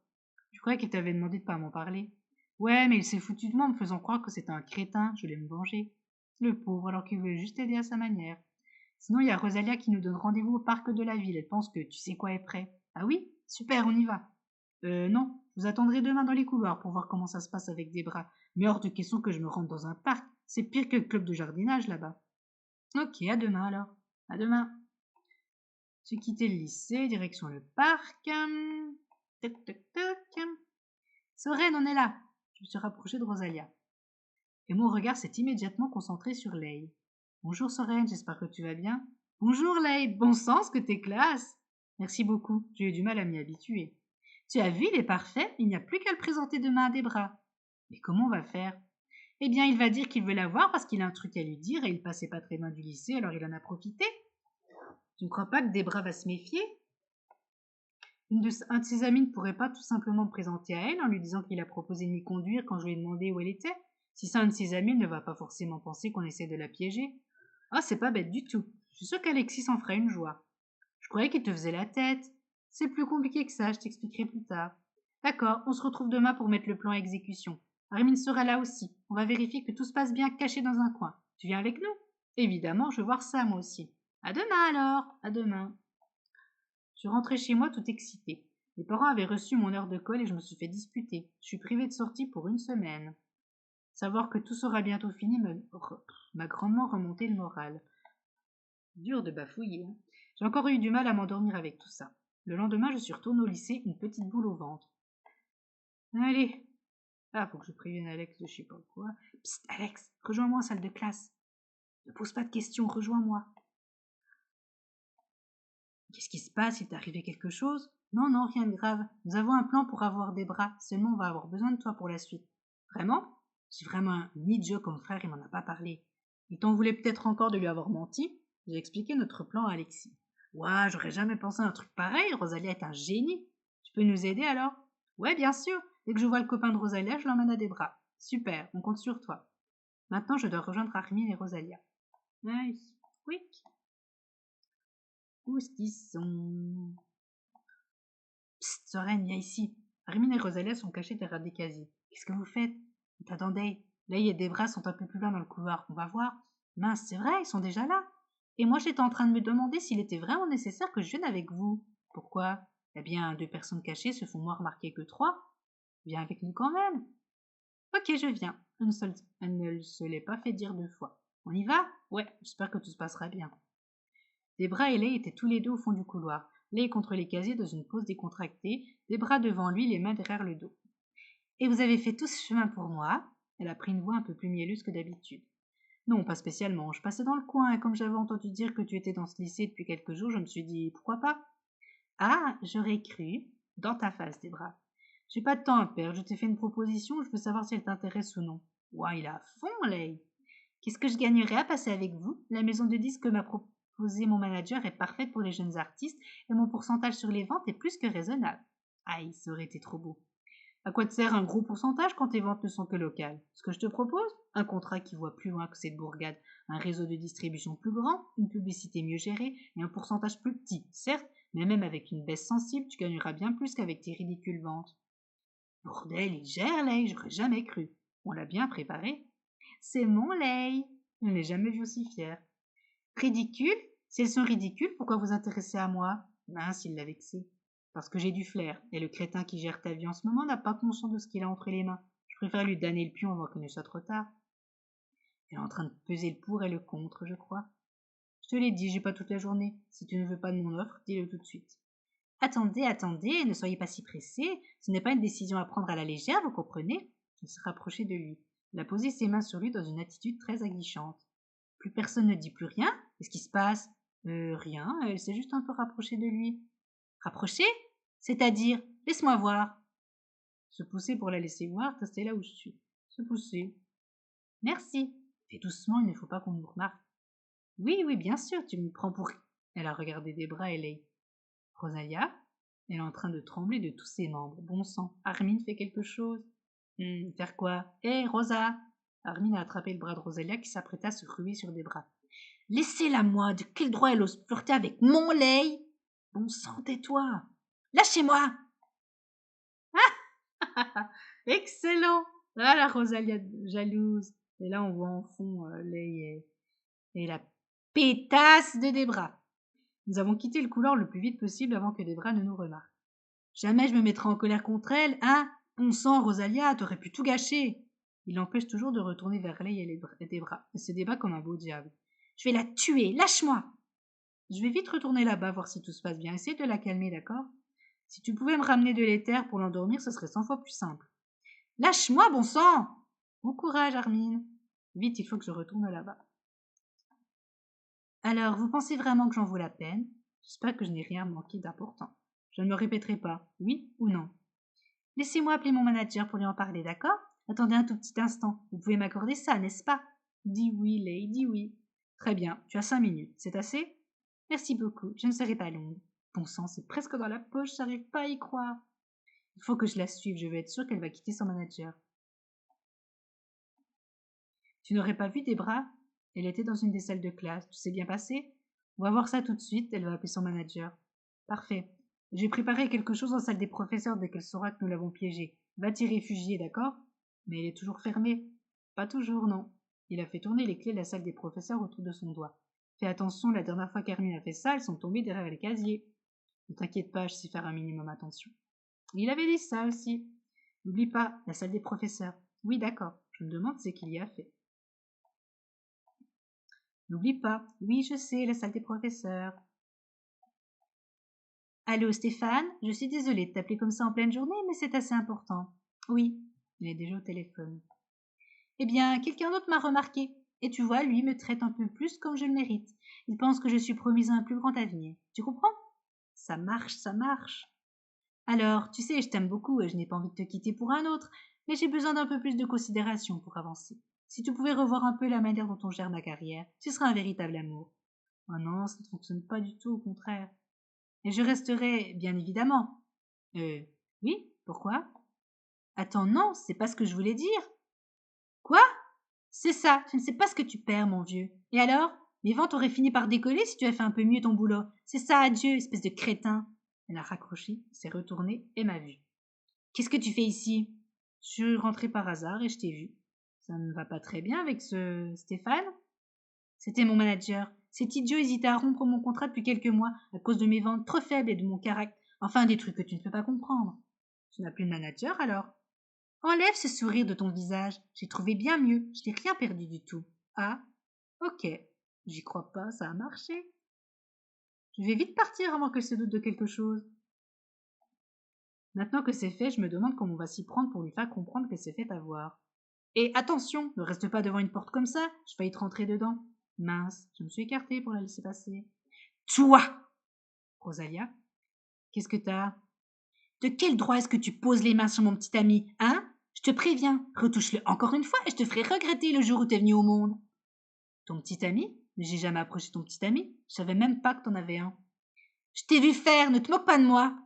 Je croyais qu'il t'avait demandé de pas m'en parler. Ouais, mais il s'est foutu de moi en me faisant croire que c'était un crétin, je voulais me venger. Le pauvre, alors qu'il voulait juste aider à sa manière. Sinon, il y a Rosalia qui nous donne rendez-vous au parc de la ville. Elle pense que tu sais quoi est prêt. Ah oui? Super, on y va. Non, je vous attendrai demain dans les couloirs pour voir comment ça se passe avec des bras. Mais hors de question que je me rende dans un parc. C'est pire que le club de jardinage là-bas. Ok, à demain alors. À demain. J'ai quitté le lycée, direction le parc. Toc, toc, toc. Soren, on est là. Je me suis rapprochée de Rosalia. Et mon regard s'est immédiatement concentré sur Leigh. Bonjour Soren, j'espère que tu vas bien. Bonjour Leigh, bon sens que t'es classe. Merci beaucoup, j'ai eu du mal à m'y habituer. Tu as vu, il est parfait, il n'y a plus qu'à le présenter demain à des bras. Mais comment on va faire? Eh bien, il va dire qu'il veut la voir parce qu'il a un truc à lui dire et il passait pas très loin du lycée, alors il en a profité. Tu ne crois pas que Debra va se méfier? Un de ses amis ne pourrait pas tout simplement me présenter à elle en lui disant qu'il a proposé de m'y conduire quand je lui ai demandé où elle était? Si c'est un de ses amis, il ne va pas forcément penser qu'on essaie de la piéger. Ah, c'est pas bête du tout. Je suis sûre qu'Alexis s'en ferait une joie. Je croyais qu'il te faisait la tête. C'est plus compliqué que ça, je t'expliquerai plus tard. D'accord, on se retrouve demain pour mettre le plan à exécution. Armin sera là aussi. On va vérifier que tout se passe bien caché dans un coin. Tu viens avec nous? Évidemment, je veux voir ça moi aussi. À demain alors. À demain. Je rentrais chez moi tout excitée. Mes parents avaient reçu mon heure de colle et je me suis fait disputer. Je suis privée de sortie pour une semaine. Savoir que tout sera bientôt fini m'a grandement remonté le moral. Dur de bafouiller. Hein. J'ai encore eu du mal à m'endormir avec tout ça. Le lendemain, je suis retournée au lycée, une petite boule au ventre. Allez. Ah, faut que je prévienne Alex de je sais pas quoi. Psst, Alex, rejoins-moi en salle de classe. Ne pose pas de questions, rejoins-moi. Qu'est-ce qui se passe? Il t'est arrivé quelque chose? Non, non, rien de grave. Nous avons un plan pour avoir des bras. Seulement, on va avoir besoin de toi pour la suite. Vraiment? C'est vraiment un idiot comme frère, il m'en a pas parlé. Il t'en voulait peut-être encore de lui avoir menti? J'ai expliqué notre plan à Alexis. Ouah, j'aurais jamais pensé à un truc pareil. Rosalia est un génie. Tu peux nous aider alors? Ouais, bien sûr. Dès que je vois le copain de Rosalia, je l'emmène à des bras. Super, on compte sur toi. Maintenant, je dois rejoindre Armin et Rosalia. Nice. Quick. Où est-ce qu'ils sont? Psst, Soren, viens ici. Armin et Rosalia sont cachés derrière des casiers. Qu'est-ce que vous faites? Attendez, Leigh et Debra sont un peu plus loin dans le couloir. On va voir. Mince, c'est vrai, ils sont déjà là. Et moi, j'étais en train de me demander s'il était vraiment nécessaire que je vienne avec vous. Pourquoi? Eh bien, deux personnes cachées se font moins remarquer que trois. Viens avec nous quand même. Ok, je viens. Elle ne se l'est pas fait dire deux fois. On y va? Ouais, j'espère que tout se passera bien. Debra et Leigh étaient tous les deux au fond du couloir. Leigh contre les casiers dans une pose décontractée, Debra devant lui, les mains derrière le dos. Et vous avez fait tout ce chemin pour moi? Elle a pris une voix un peu plus mielleuse que d'habitude. Non, pas spécialement. Je passais dans le coin et comme j'avais entendu dire que tu étais dans ce lycée depuis quelques jours, je me suis dit pourquoi pas? Ah, j'aurais cru. Dans ta face, Debra. J'ai pas de temps à perdre. Je t'ai fait une proposition, je veux savoir si elle t'intéresse ou non. Ouah, il est à fond, Leigh. Qu'est-ce que je gagnerais à passer avec vous? La maison de disques m'a proposé mon manager est parfaite pour les jeunes artistes et mon pourcentage sur les ventes est plus que raisonnable. Aïe, ça aurait été trop beau. À quoi te sert un gros pourcentage quand tes ventes ne sont que locales? Ce que je te propose? Un contrat qui voit plus loin que cette bourgade, un réseau de distribution plus grand, une publicité mieux gérée et un pourcentage plus petit, certes, mais même avec une baisse sensible, tu gagneras bien plus qu'avec tes ridicules ventes. Bordel, il gère, Leigh, j'aurais jamais cru. On l'a bien préparé. C'est mon Leigh. Je ne l'ai jamais vu aussi fier. Ridicule? Si elles sont ridicules, pourquoi vous intéresser à moi? Mince, il l'a vexé. Parce que j'ai du flair, et le crétin qui gère ta vie en ce moment n'a pas conscience de ce qu'il a entre les mains. Je préfère lui damner le pion avant qu'il ne soit trop tard. Elle est en train de peser le pour et le contre, je crois. Je te l'ai dit, j'ai pas toute la journée. Si tu ne veux pas de mon offre, dis-le tout de suite. Attendez, attendez, ne soyez pas si pressé. Ce n'est pas une décision à prendre à la légère, vous comprenez? Elle se rapprochait de lui. Elle a posé ses mains sur lui dans une attitude très aguichante. Plus personne ne dit plus rien? Qu'est-ce qui se passe? Rien, elle s'est juste un peu rapprochée de lui. Rapprochée? C'est-à-dire, laisse-moi voir. Se pousser pour la laisser voir, rester là où je suis. Se pousser. Merci. Fais doucement, il ne faut pas qu'on nous remarque. Oui, oui, bien sûr, tu me prends pour Elle a regardé Debra et Leigh. Rosalia? Elle est en train de trembler de tous ses membres. Bon sang, Armin fait quelque chose. Faire quoi? Hé, Rosa! Armin a attrapé le bras de Rosalia qui s'apprêta à se ruer sur Debra. Laissez-la moi, de quel droit elle ose flirter avec mon Leigh? Bon sang, tais-toi! Lâchez-moi! Excellent! Ah, la Rosalia jalouse. Et là, on voit en fond Leigh et la pétasse de Debra. Nous avons quitté le couloir le plus vite possible avant que Debra ne nous remarque. Jamais je me mettrai en colère contre elle, hein? Bon sang, Rosalia, t'aurais pu tout gâcher. Il l'empêche toujours de retourner vers Leigh et Debra, et se débat comme un beau diable. Je vais la tuer, lâche-moi! Je vais vite retourner là-bas voir si tout se passe bien. Essaye de la calmer, d'accord? Si tu pouvais me ramener de l'éther pour l'endormir, ce serait 100 fois plus simple. Lâche-moi, bon sang! Bon courage, Armin. Vite, il faut que je retourne là-bas. Alors, vous pensez vraiment que j'en vaut la peine? J'espère que je n'ai rien manqué d'important. Je ne me répéterai pas, oui ou non. Laissez-moi appeler mon manager pour lui en parler, d'accord? Attendez un tout petit instant. Vous pouvez m'accorder ça, n'est-ce pas? Dis oui, Leigh, dis oui. Très bien, tu as 5 minutes, c'est assez? Merci beaucoup, je ne serai pas longue. Bon sang, c'est presque dans la poche, j'arrive pas à y croire. Il faut que je la suive, je veux être sûre qu'elle va quitter son manager. Tu n'aurais pas vu Debra? Elle était dans une des salles de classe. Tout s'est bien passé? On va voir ça tout de suite, elle va appeler son manager. Parfait. J'ai préparé quelque chose en salle des professeurs dès qu'elle saura que nous l'avons piégée. Va t'y réfugier, d'accord? Mais elle est toujours fermée. Pas toujours, non. Il a fait tourner les clés de la salle des professeurs autour de son doigt. Fais attention, la dernière fois qu'Hermine a fait ça, elles sont tombées derrière les casiers. Ne t'inquiète pas, je sais faire un minimum attention. Il avait dit ça aussi. N'oublie pas, la salle des professeurs. Oui, d'accord. Je me demande ce qu'il y a fait. N'oublie pas. Oui, je sais, la salle des professeurs. Allô, Stéphane? Je suis désolée de t'appeler comme ça en pleine journée, mais c'est assez important. Oui, il est déjà au téléphone. Eh bien, quelqu'un d'autre m'a remarqué. Et tu vois, lui me traite un peu plus comme je le mérite. Il pense que je suis promise à un plus grand avenir. Tu comprends? Ça marche, ça marche. Alors, tu sais, je t'aime beaucoup et je n'ai pas envie de te quitter pour un autre, mais j'ai besoin d'un peu plus de considération pour avancer. Si tu pouvais revoir un peu la manière dont on gère ma carrière, tu seras un véritable amour. Oh non, ça ne fonctionne pas du tout, au contraire. Et je resterai, bien évidemment. Oui, pourquoi? Attends, non, c'est pas ce que je voulais dire. Quoi? C'est ça, tu ne sais pas ce que tu perds, mon vieux. Et alors? Mes ventes auraient fini par décoller si tu avais fait un peu mieux ton boulot. C'est ça, adieu, espèce de crétin. Elle a raccroché, s'est retournée et m'a vue. Qu'est-ce que tu fais ici? Je suis rentrée par hasard et je t'ai vue. Ça ne va pas très bien avec ce Stéphane? C'était mon manager. Cet idiot hésitait à rompre mon contrat depuis quelques mois à cause de mes ventes trop faibles et de mon caractère. Enfin, des trucs que tu ne peux pas comprendre. Tu n'as plus de manager alors? Enlève ce sourire de ton visage. J'ai trouvé bien mieux. Je n'ai rien perdu du tout. Ah, ok. J'y crois pas, ça a marché. Je vais vite partir avant qu'elle se doute de quelque chose. Maintenant que c'est fait, je me demande comment on va s'y prendre pour lui faire comprendre qu'elle s'est fait avoir. Et attention, ne reste pas devant une porte comme ça, je failli te rentrer dedans. Mince, je me suis écartée pour la laisser passer. Toi! Rosalia, qu'est-ce que t'as? De quel droit est-ce que tu poses les mains sur mon petit ami, hein? Je te préviens, retouche-le encore une fois et je te ferai regretter le jour où t'es venu au monde. Ton petit ami? Mais j'ai jamais approché ton petit ami. Je savais même pas que t'en avais un. Je t'ai vu faire, ne te moque pas de moi.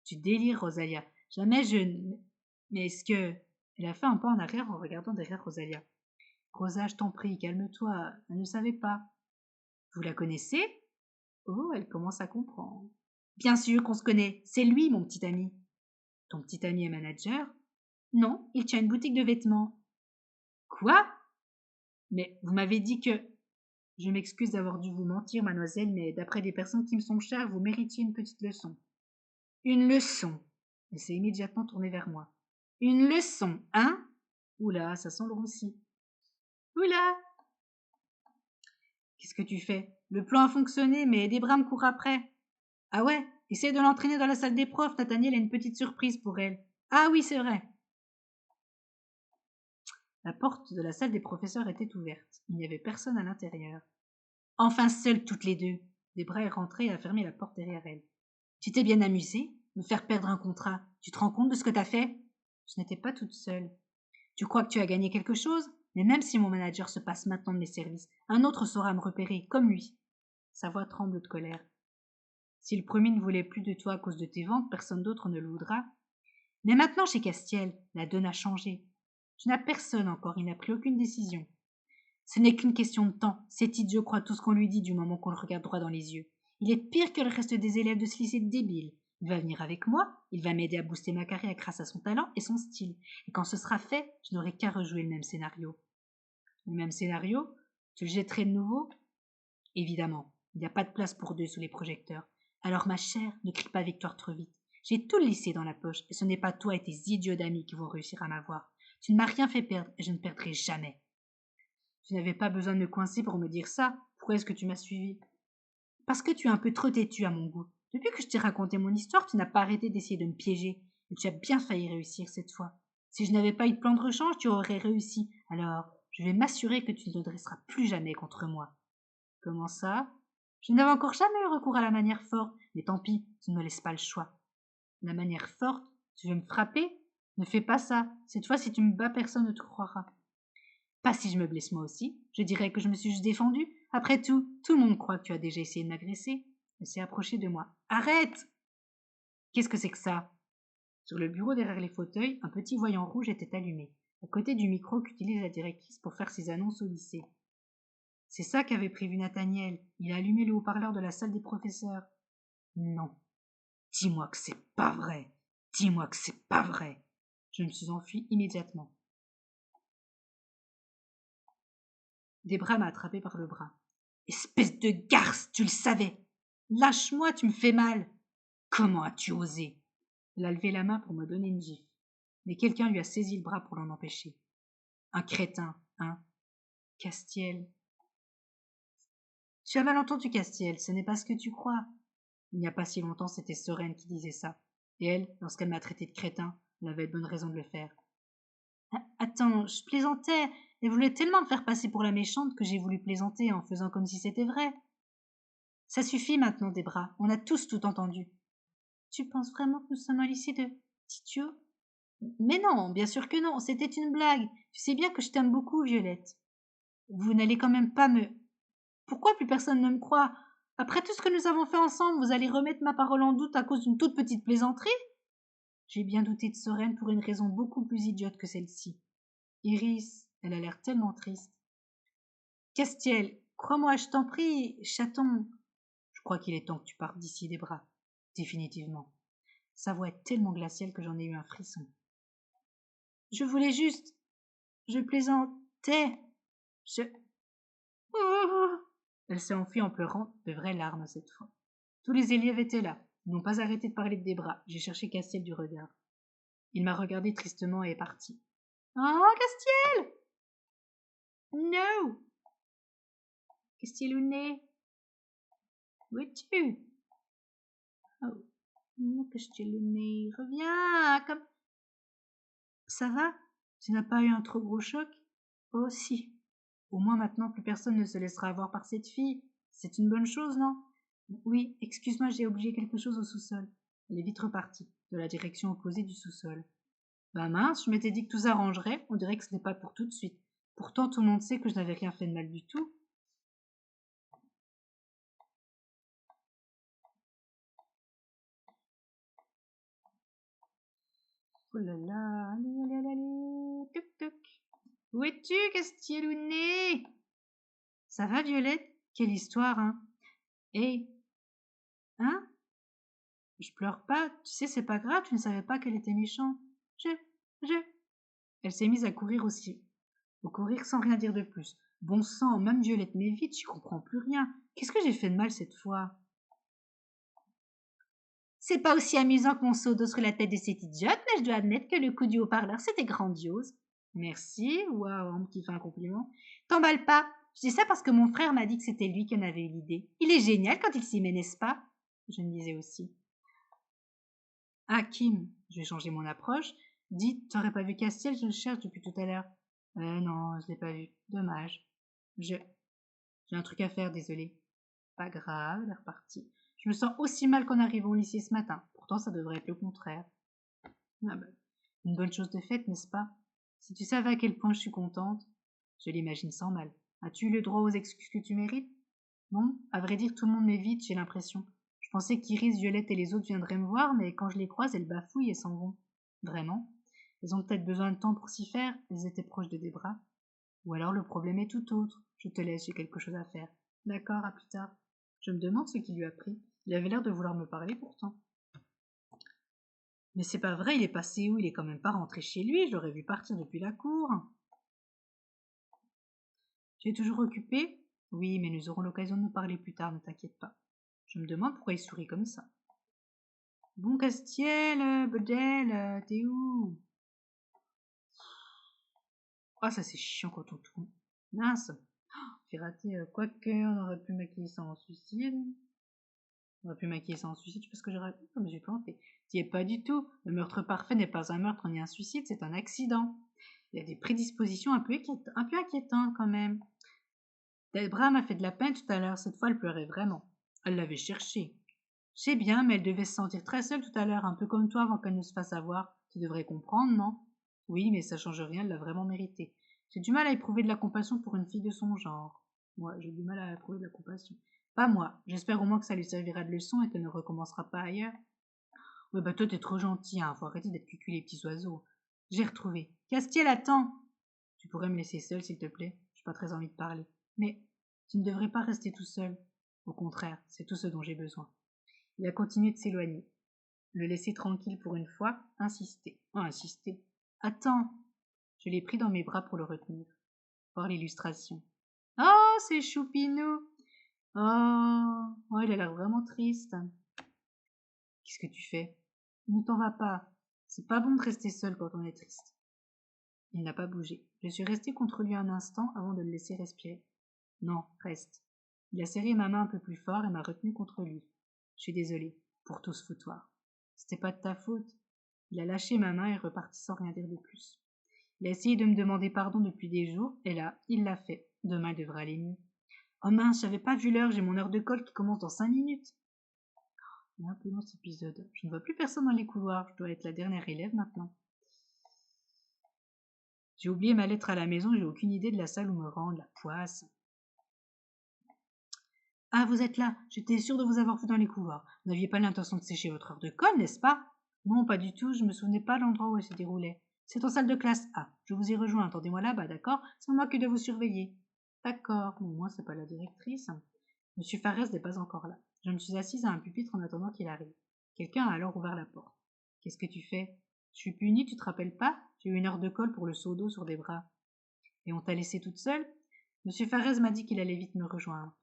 Tu délires, Rosalia. Jamais je... Mais est-ce que... Elle a fait un pas en arrière en regardant derrière Rosalia. Rosa, je t'en prie, calme-toi. Elle ne savait pas. Vous la connaissez? Oh, elle commence à comprendre. Bien sûr qu'on se connaît. C'est lui, mon petit ami. Ton petit ami est manager? Non, il tient une boutique de vêtements. Quoi? Mais vous m'avez dit que... Je m'excuse d'avoir dû vous mentir, mademoiselle, mais d'après des personnes qui me sont chères, vous méritiez une petite leçon. Une leçon? Elle s'est immédiatement tournée vers moi. Une leçon, hein? Oula, ça sent le roussi. Oula! Qu'est-ce que tu fais? Le plan a fonctionné, mais Debra me court après. Ah ouais? Essaye de l'entraîner dans la salle des profs. Nathaniel a une petite surprise pour elle. Ah oui, c'est vrai. La porte de la salle des professeurs était ouverte. Il n'y avait personne à l'intérieur. Enfin seules toutes les deux. Debra est rentrée et a fermé la porte derrière elle. Tu t'es bien amusée? Me faire perdre un contrat. Tu te rends compte de ce que t'as fait? Je n'étais pas toute seule. Tu crois que tu as gagné quelque chose? Mais même si mon manager se passe maintenant de mes services, un autre saura me repérer, comme lui. Sa voix tremble de colère. Si le premier ne voulait plus de toi à cause de tes ventes, personne d'autre ne le voudra. Mais maintenant, chez Castiel, la donne a changé. Je n'ai personne encore, il n'a pris aucune décision. Ce n'est qu'une question de temps. Cet idiot croit tout ce qu'on lui dit du moment qu'on le regarde droit dans les yeux. Il est pire que le reste des élèves de ce lycée débile. Il va venir avec moi, il va m'aider à booster ma carrière grâce à son talent et son style. Et quand ce sera fait, je n'aurai qu'à rejouer le même scénario. Le même scénario? Tu le jetterais de nouveau? Évidemment, il n'y a pas de place pour deux sous les projecteurs. Alors ma chère, ne crie pas victoire trop vite. J'ai tout le lycée dans la poche, et ce n'est pas toi et tes idiots d'amis qui vont réussir à m'avoir. Tu ne m'as rien fait perdre, et je ne perdrai jamais. Tu n'avais pas besoin de me coincer pour me dire ça. Pourquoi est-ce que tu m'as suivi? Parce que tu es un peu trop têtu à mon goût. Depuis que je t'ai raconté mon histoire, tu n'as pas arrêté d'essayer de me piéger. Et tu as bien failli réussir cette fois. Si je n'avais pas eu de plan de rechange, tu aurais réussi. Alors, je vais m'assurer que tu ne te dresseras plus jamais contre moi. Comment ça? Je n'avais encore jamais eu recours à la manière forte, mais tant pis, tu ne me laisses pas le choix. La manière forte? Tu veux me frapper? Ne fais pas ça. Cette fois, si tu me bats, personne ne te croira. Pas si je me blesse moi aussi. Je dirais que je me suis juste défendue. Après tout le monde croit que tu as déjà essayé de m'agresser. Elle s'est approchée de moi. Arrête! Qu'est-ce que c'est que ça? Sur le bureau derrière les fauteuils, un petit voyant rouge était allumé, à côté du micro qu'utilise la directrice pour faire ses annonces au lycée. C'est ça qu'avait prévu Nathaniel. Il a allumé le haut-parleur de la salle des professeurs. Non. Dis-moi que c'est pas vrai. Dis-moi que c'est pas vrai. Je me suis enfuie immédiatement. Debra m'a attrapé par le bras. Espèce de garce, tu le savais. Lâche-moi, tu me fais mal. Comment as-tu osé? Elle a levé la main pour me donner une gifle. Mais quelqu'un lui a saisi le bras pour l'en empêcher. Un crétin, hein? Castiel. Tu as mal entendu, Castiel, ce n'est pas ce que tu crois. Il n'y a pas si longtemps, c'était Sorène qui disait ça. Et elle, lorsqu'elle m'a traité de crétin, elle avait de bonnes raisons de le faire. Attends, je plaisantais. Elle voulait tellement me faire passer pour la méchante que j'ai voulu plaisanter en faisant comme si c'était vrai. Ça suffit maintenant, Debra. On a tous tout entendu. Tu penses vraiment que nous sommes un lycée de idiots? Mais non, bien sûr que non. C'était une blague. Tu sais bien que je t'aime beaucoup, Violette. Vous n'allez quand même pas me... Pourquoi plus personne ne me croit? Après tout ce que nous avons fait ensemble, vous allez remettre ma parole en doute à cause d'une toute petite plaisanterie? J'ai bien douté de Sorène pour une raison beaucoup plus idiote que celle-ci. Iris, elle a l'air tellement triste. Castiel, crois-moi, je t'en prie, chaton. Je crois qu'il est temps que tu partes d'ici des bras. Définitivement. Sa voix est tellement glaciale que j'en ai eu un frisson. Je voulais juste... Je plaisantais. Je... Oh. Elle s'est enfuie en pleurant, de vraies larmes cette fois. Tous les élèves étaient là. Ils n'ont pas arrêté de parler de Debra. J'ai cherché Castiel du regard. Il m'a regardé tristement et est parti. Oh, Castiel! No! Castielounet! Où es-tu? Oh, non, Castielounet, reviens! Comme... Ça va? Tu n'as pas eu un trop gros choc? Oh, si. Au moins maintenant, plus personne ne se laissera avoir par cette fille. C'est une bonne chose, non? Oui, excuse-moi, j'ai oublié quelque chose au sous-sol. Elle est vite repartie, de la direction opposée du sous-sol. Bah mince, je m'étais dit que tout s'arrangerait, on dirait que ce n'est pas pour tout de suite. Pourtant, tout le monde sait que je n'avais rien fait de mal du tout. Oh là là, allez, allez, allez, allez, toc toc. Où es-tu, Castielounet? Ça va, Violette? Quelle histoire, hein? Hé, hein? Je pleure pas, tu sais, c'est pas grave, tu ne savais pas qu'elle était méchante. Je. Elle s'est mise à courir aussi. Au courir sans rien dire de plus. Bon sang, même Violette m'évite, j'y comprends plus rien. Qu'est-ce que j'ai fait de mal cette fois? C'est pas aussi amusant que mon seau d'eau sur la tête de cette idiote, mais je dois admettre que le coup du haut-parleur, c'était grandiose. Merci, waouh, on me fait un compliment. T'emballe pas, je dis ça parce que mon frère m'a dit que c'était lui qui en avait eu l'idée. Il est génial quand il s'y met, n'est-ce pas? Je me disais aussi. Ah, Kim, je vais changer mon approche. Dis, t'aurais pas vu Castiel, je le cherche depuis tout à l'heure. Non, je l'ai pas vu. Dommage. J'ai un truc à faire, désolé. Pas grave, elle est repartie. Je me sens aussi mal qu'en arrivant au lycée ce matin. Pourtant, ça devrait être le contraire. Ah ben, une bonne chose de faite, n'est-ce pas? Si tu savais à quel point je suis contente, je l'imagine sans mal. As-tu eu le droit aux excuses que tu mérites? Non, à vrai dire, tout le monde m'évite, j'ai l'impression. Je pensais qu'Iris, Violette et les autres viendraient me voir, mais quand je les croise, elles bafouillent et s'en vont. Vraiment? Elles ont peut-être besoin de temps pour s'y faire, elles étaient proches de Debra. Ou alors le problème est tout autre. Je te laisse, j'ai quelque chose à faire. D'accord, à plus tard. Je me demande ce qui lui a pris. Il avait l'air de vouloir me parler pourtant. Mais c'est pas vrai, il est passé où? Il est quand même pas rentré chez lui, je l'aurais vu partir depuis la cour. Tu es toujours occupé? Oui, mais nous aurons l'occasion de nous parler plus tard, ne t'inquiète pas. Je me demande pourquoi il sourit comme ça. Bon Castiel, Bedel, t'es où? Ah, ça c'est chiant quand on tourne. Mince, j'ai raté, quoique, on aurait pu maquiller ça en suicide. On aurait pu maquiller ça en suicide, je sais pas ce que j'ai raté. Oh, mais j'ai planté. T'y es pas du tout. Le meurtre parfait n'est pas un meurtre ni un suicide, c'est un accident. Il y a des prédispositions un peu inquiétantes quand même. Debra m'a fait de la peine tout à l'heure, cette fois elle pleurait vraiment. Elle l'avait cherché. Je sais bien, mais elle devait se sentir très seule tout à l'heure, un peu comme toi avant qu'elle ne se fasse avoir. Tu devrais comprendre, non? Oui, mais ça change rien, elle l'a vraiment mérité. J'ai du mal à éprouver de la compassion pour une fille de son genre. Moi, j'ai du mal à éprouver de la compassion. Pas moi. J'espère au moins que ça lui servira de leçon et qu'elle ne recommencera pas ailleurs. Ouais, bah toi, t'es trop gentil, hein. Faut arrêter d'être cucu les petits oiseaux. J'ai retrouvé. Castiel, attends! Tu pourrais me laisser seule, s'il te plaît? J'ai pas très envie de parler. Mais tu ne devrais pas rester tout seul. Au contraire, c'est tout ce dont j'ai besoin. Il a continué de s'éloigner. Le laisser tranquille pour une fois, insister. Oh, insister. Attends! Je l'ai pris dans mes bras pour le retenir. Voir l'illustration. Oh, c'est Choupinou! Oh, il a l'air vraiment triste. Qu'est-ce que tu fais? Ne t'en va pas. C'est pas bon de rester seul quand on est triste. Il n'a pas bougé. Je suis restée contre lui un instant avant de le laisser respirer. Non, reste. Il a serré ma main un peu plus fort et m'a retenue contre lui. Je suis désolée pour tout ce foutoir. C'était pas de ta faute. Il a lâché ma main et est reparti sans rien dire de plus. Il a essayé de me demander pardon depuis des jours, et là, il l'a fait. Demain, il devrait aller mieux. Oh mince, j'avais pas vu l'heure, j'ai mon heure de colle qui commence dans 5 minutes. Il est un peu long cet épisode. Je ne vois plus personne dans les couloirs, je dois être la dernière élève maintenant. J'ai oublié ma lettre à la maison, j'ai aucune idée de la salle où me rendre, la poisse. Ah, vous êtes là, j'étais sûre de vous avoir vu dans les couloirs. Vous n'aviez pas l'intention de sécher votre heure de colle, n'est-ce pas? Non, pas du tout, je me souvenais pas de l'endroit où elle se déroulait. C'est en salle de classe A. Je vous y rejoins, attendez-moi là-bas, d'accord? C'est moi qui dois vous surveiller. D'accord, mais moi c'est pas la directrice. Monsieur Farès n'est pas encore là. Je me suis assise à un pupitre en attendant qu'il arrive. Quelqu'un a alors ouvert la porte. Qu'est-ce que tu fais? Je suis punie, tu te rappelles pas? J'ai eu une heure de colle pour le seau d'eau sur des bras. Et on t'a laissée toute seule? Monsieur Farès m'a dit qu'il allait vite me rejoindre.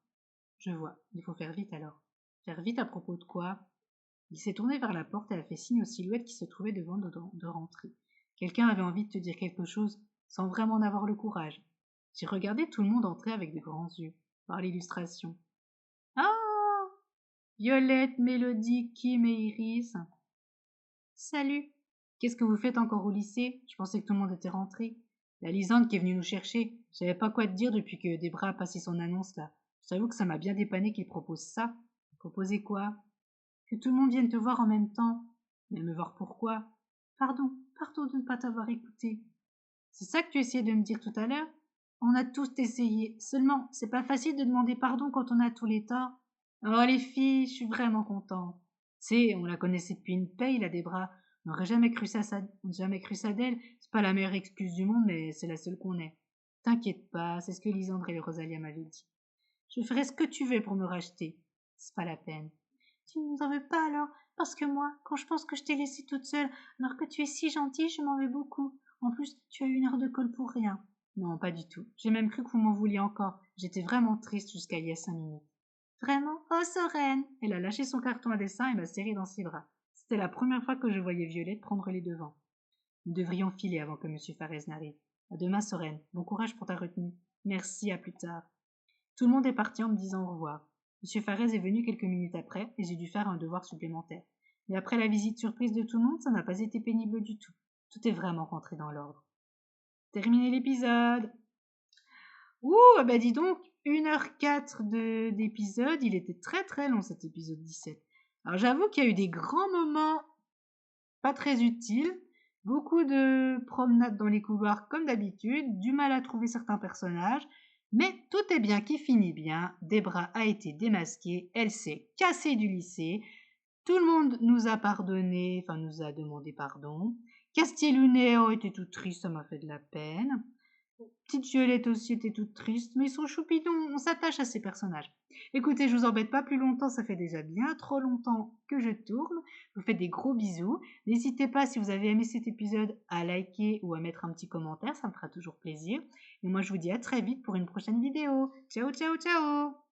Je vois, il faut faire vite alors. Faire vite à propos de quoi? Il s'est tourné vers la porte et a fait signe aux silhouettes qui se trouvaient devant de rentrer. Quelqu'un avait envie de te dire quelque chose sans vraiment en avoir le courage. J'ai regardé tout le monde entrer avec de grands yeux, par l'illustration. Ah! Violette, Mélodie, Kim et Iris. Salut! Qu'est-ce que vous faites encore au lycée? Je pensais que tout le monde était rentré. La Lisande qui est venue nous chercher. Je savais pas quoi te dire depuis que Debra a passé son annonce là. J'avoue que ça m'a bien dépanné qu'il propose ça. Proposer quoi? Que tout le monde vienne te voir en même temps. Mais me voir pourquoi? Pardon de ne pas t'avoir écouté. C'est ça que tu essayais de me dire tout à l'heure? On a tous essayé. Seulement, c'est pas facile de demander pardon quand on a tous les torts. Oh les filles, je suis vraiment contente. Tu sais, on la connaissait depuis une paye, la Debra. On n'aurait jamais cru ça d'elle. C'est pas la meilleure excuse du monde, mais c'est la seule qu'on ait. T'inquiète pas, c'est ce que Lisandre et Rosalia m'avaient dit. Je ferai ce que tu veux pour me racheter. C'est pas la peine. Tu ne nous en veux pas alors? Parce que moi, quand je pense que je t'ai laissée toute seule, alors que tu es si gentille, je m'en veux beaucoup. En plus, tu as eu une heure de colle pour rien. Non, pas du tout. J'ai même cru que vous m'en vouliez encore. J'étais vraiment triste jusqu'à il y a 5 minutes. Vraiment? Oh, Sorène! Elle a lâché son carton à dessin et m'a serré dans ses bras. C'était la première fois que je voyais Violette prendre les devants. Nous devrions filer avant que M. Farès n'arrive. À demain, Sorène. Bon courage pour ta retenue. Merci, à plus tard. Tout le monde est parti en me disant au revoir. M. Farès est venu quelques minutes après et j'ai dû faire un devoir supplémentaire. Mais après la visite surprise de tout le monde, ça n'a pas été pénible du tout. Tout est vraiment rentré dans l'ordre. Terminé l'épisode. Ouh, bah dis donc, 1h04 d'épisode. Il était très très long cet épisode 17. Alors j'avoue qu'il y a eu des grands moments pas très utiles. Beaucoup de promenades dans les couloirs comme d'habitude. Du mal à trouver certains personnages. Mais tout est bien qui finit bien. Debra a été démasquée, elle s'est cassée du lycée. Tout le monde nous a pardonné, enfin nous a demandé pardon. Castiel-Lunéa était toute triste, ça m'a fait de la peine. Petite Violette aussi était toute triste, mais ils sont choupidons, on s'attache à ces personnages. Écoutez, je vous embête pas plus longtemps, ça fait déjà bien trop longtemps que je tourne. Je vous fais des gros bisous. N'hésitez pas, si vous avez aimé cet épisode, à liker ou à mettre un petit commentaire, ça me fera toujours plaisir. Et moi, je vous dis à très vite pour une prochaine vidéo. Ciao, ciao, ciao!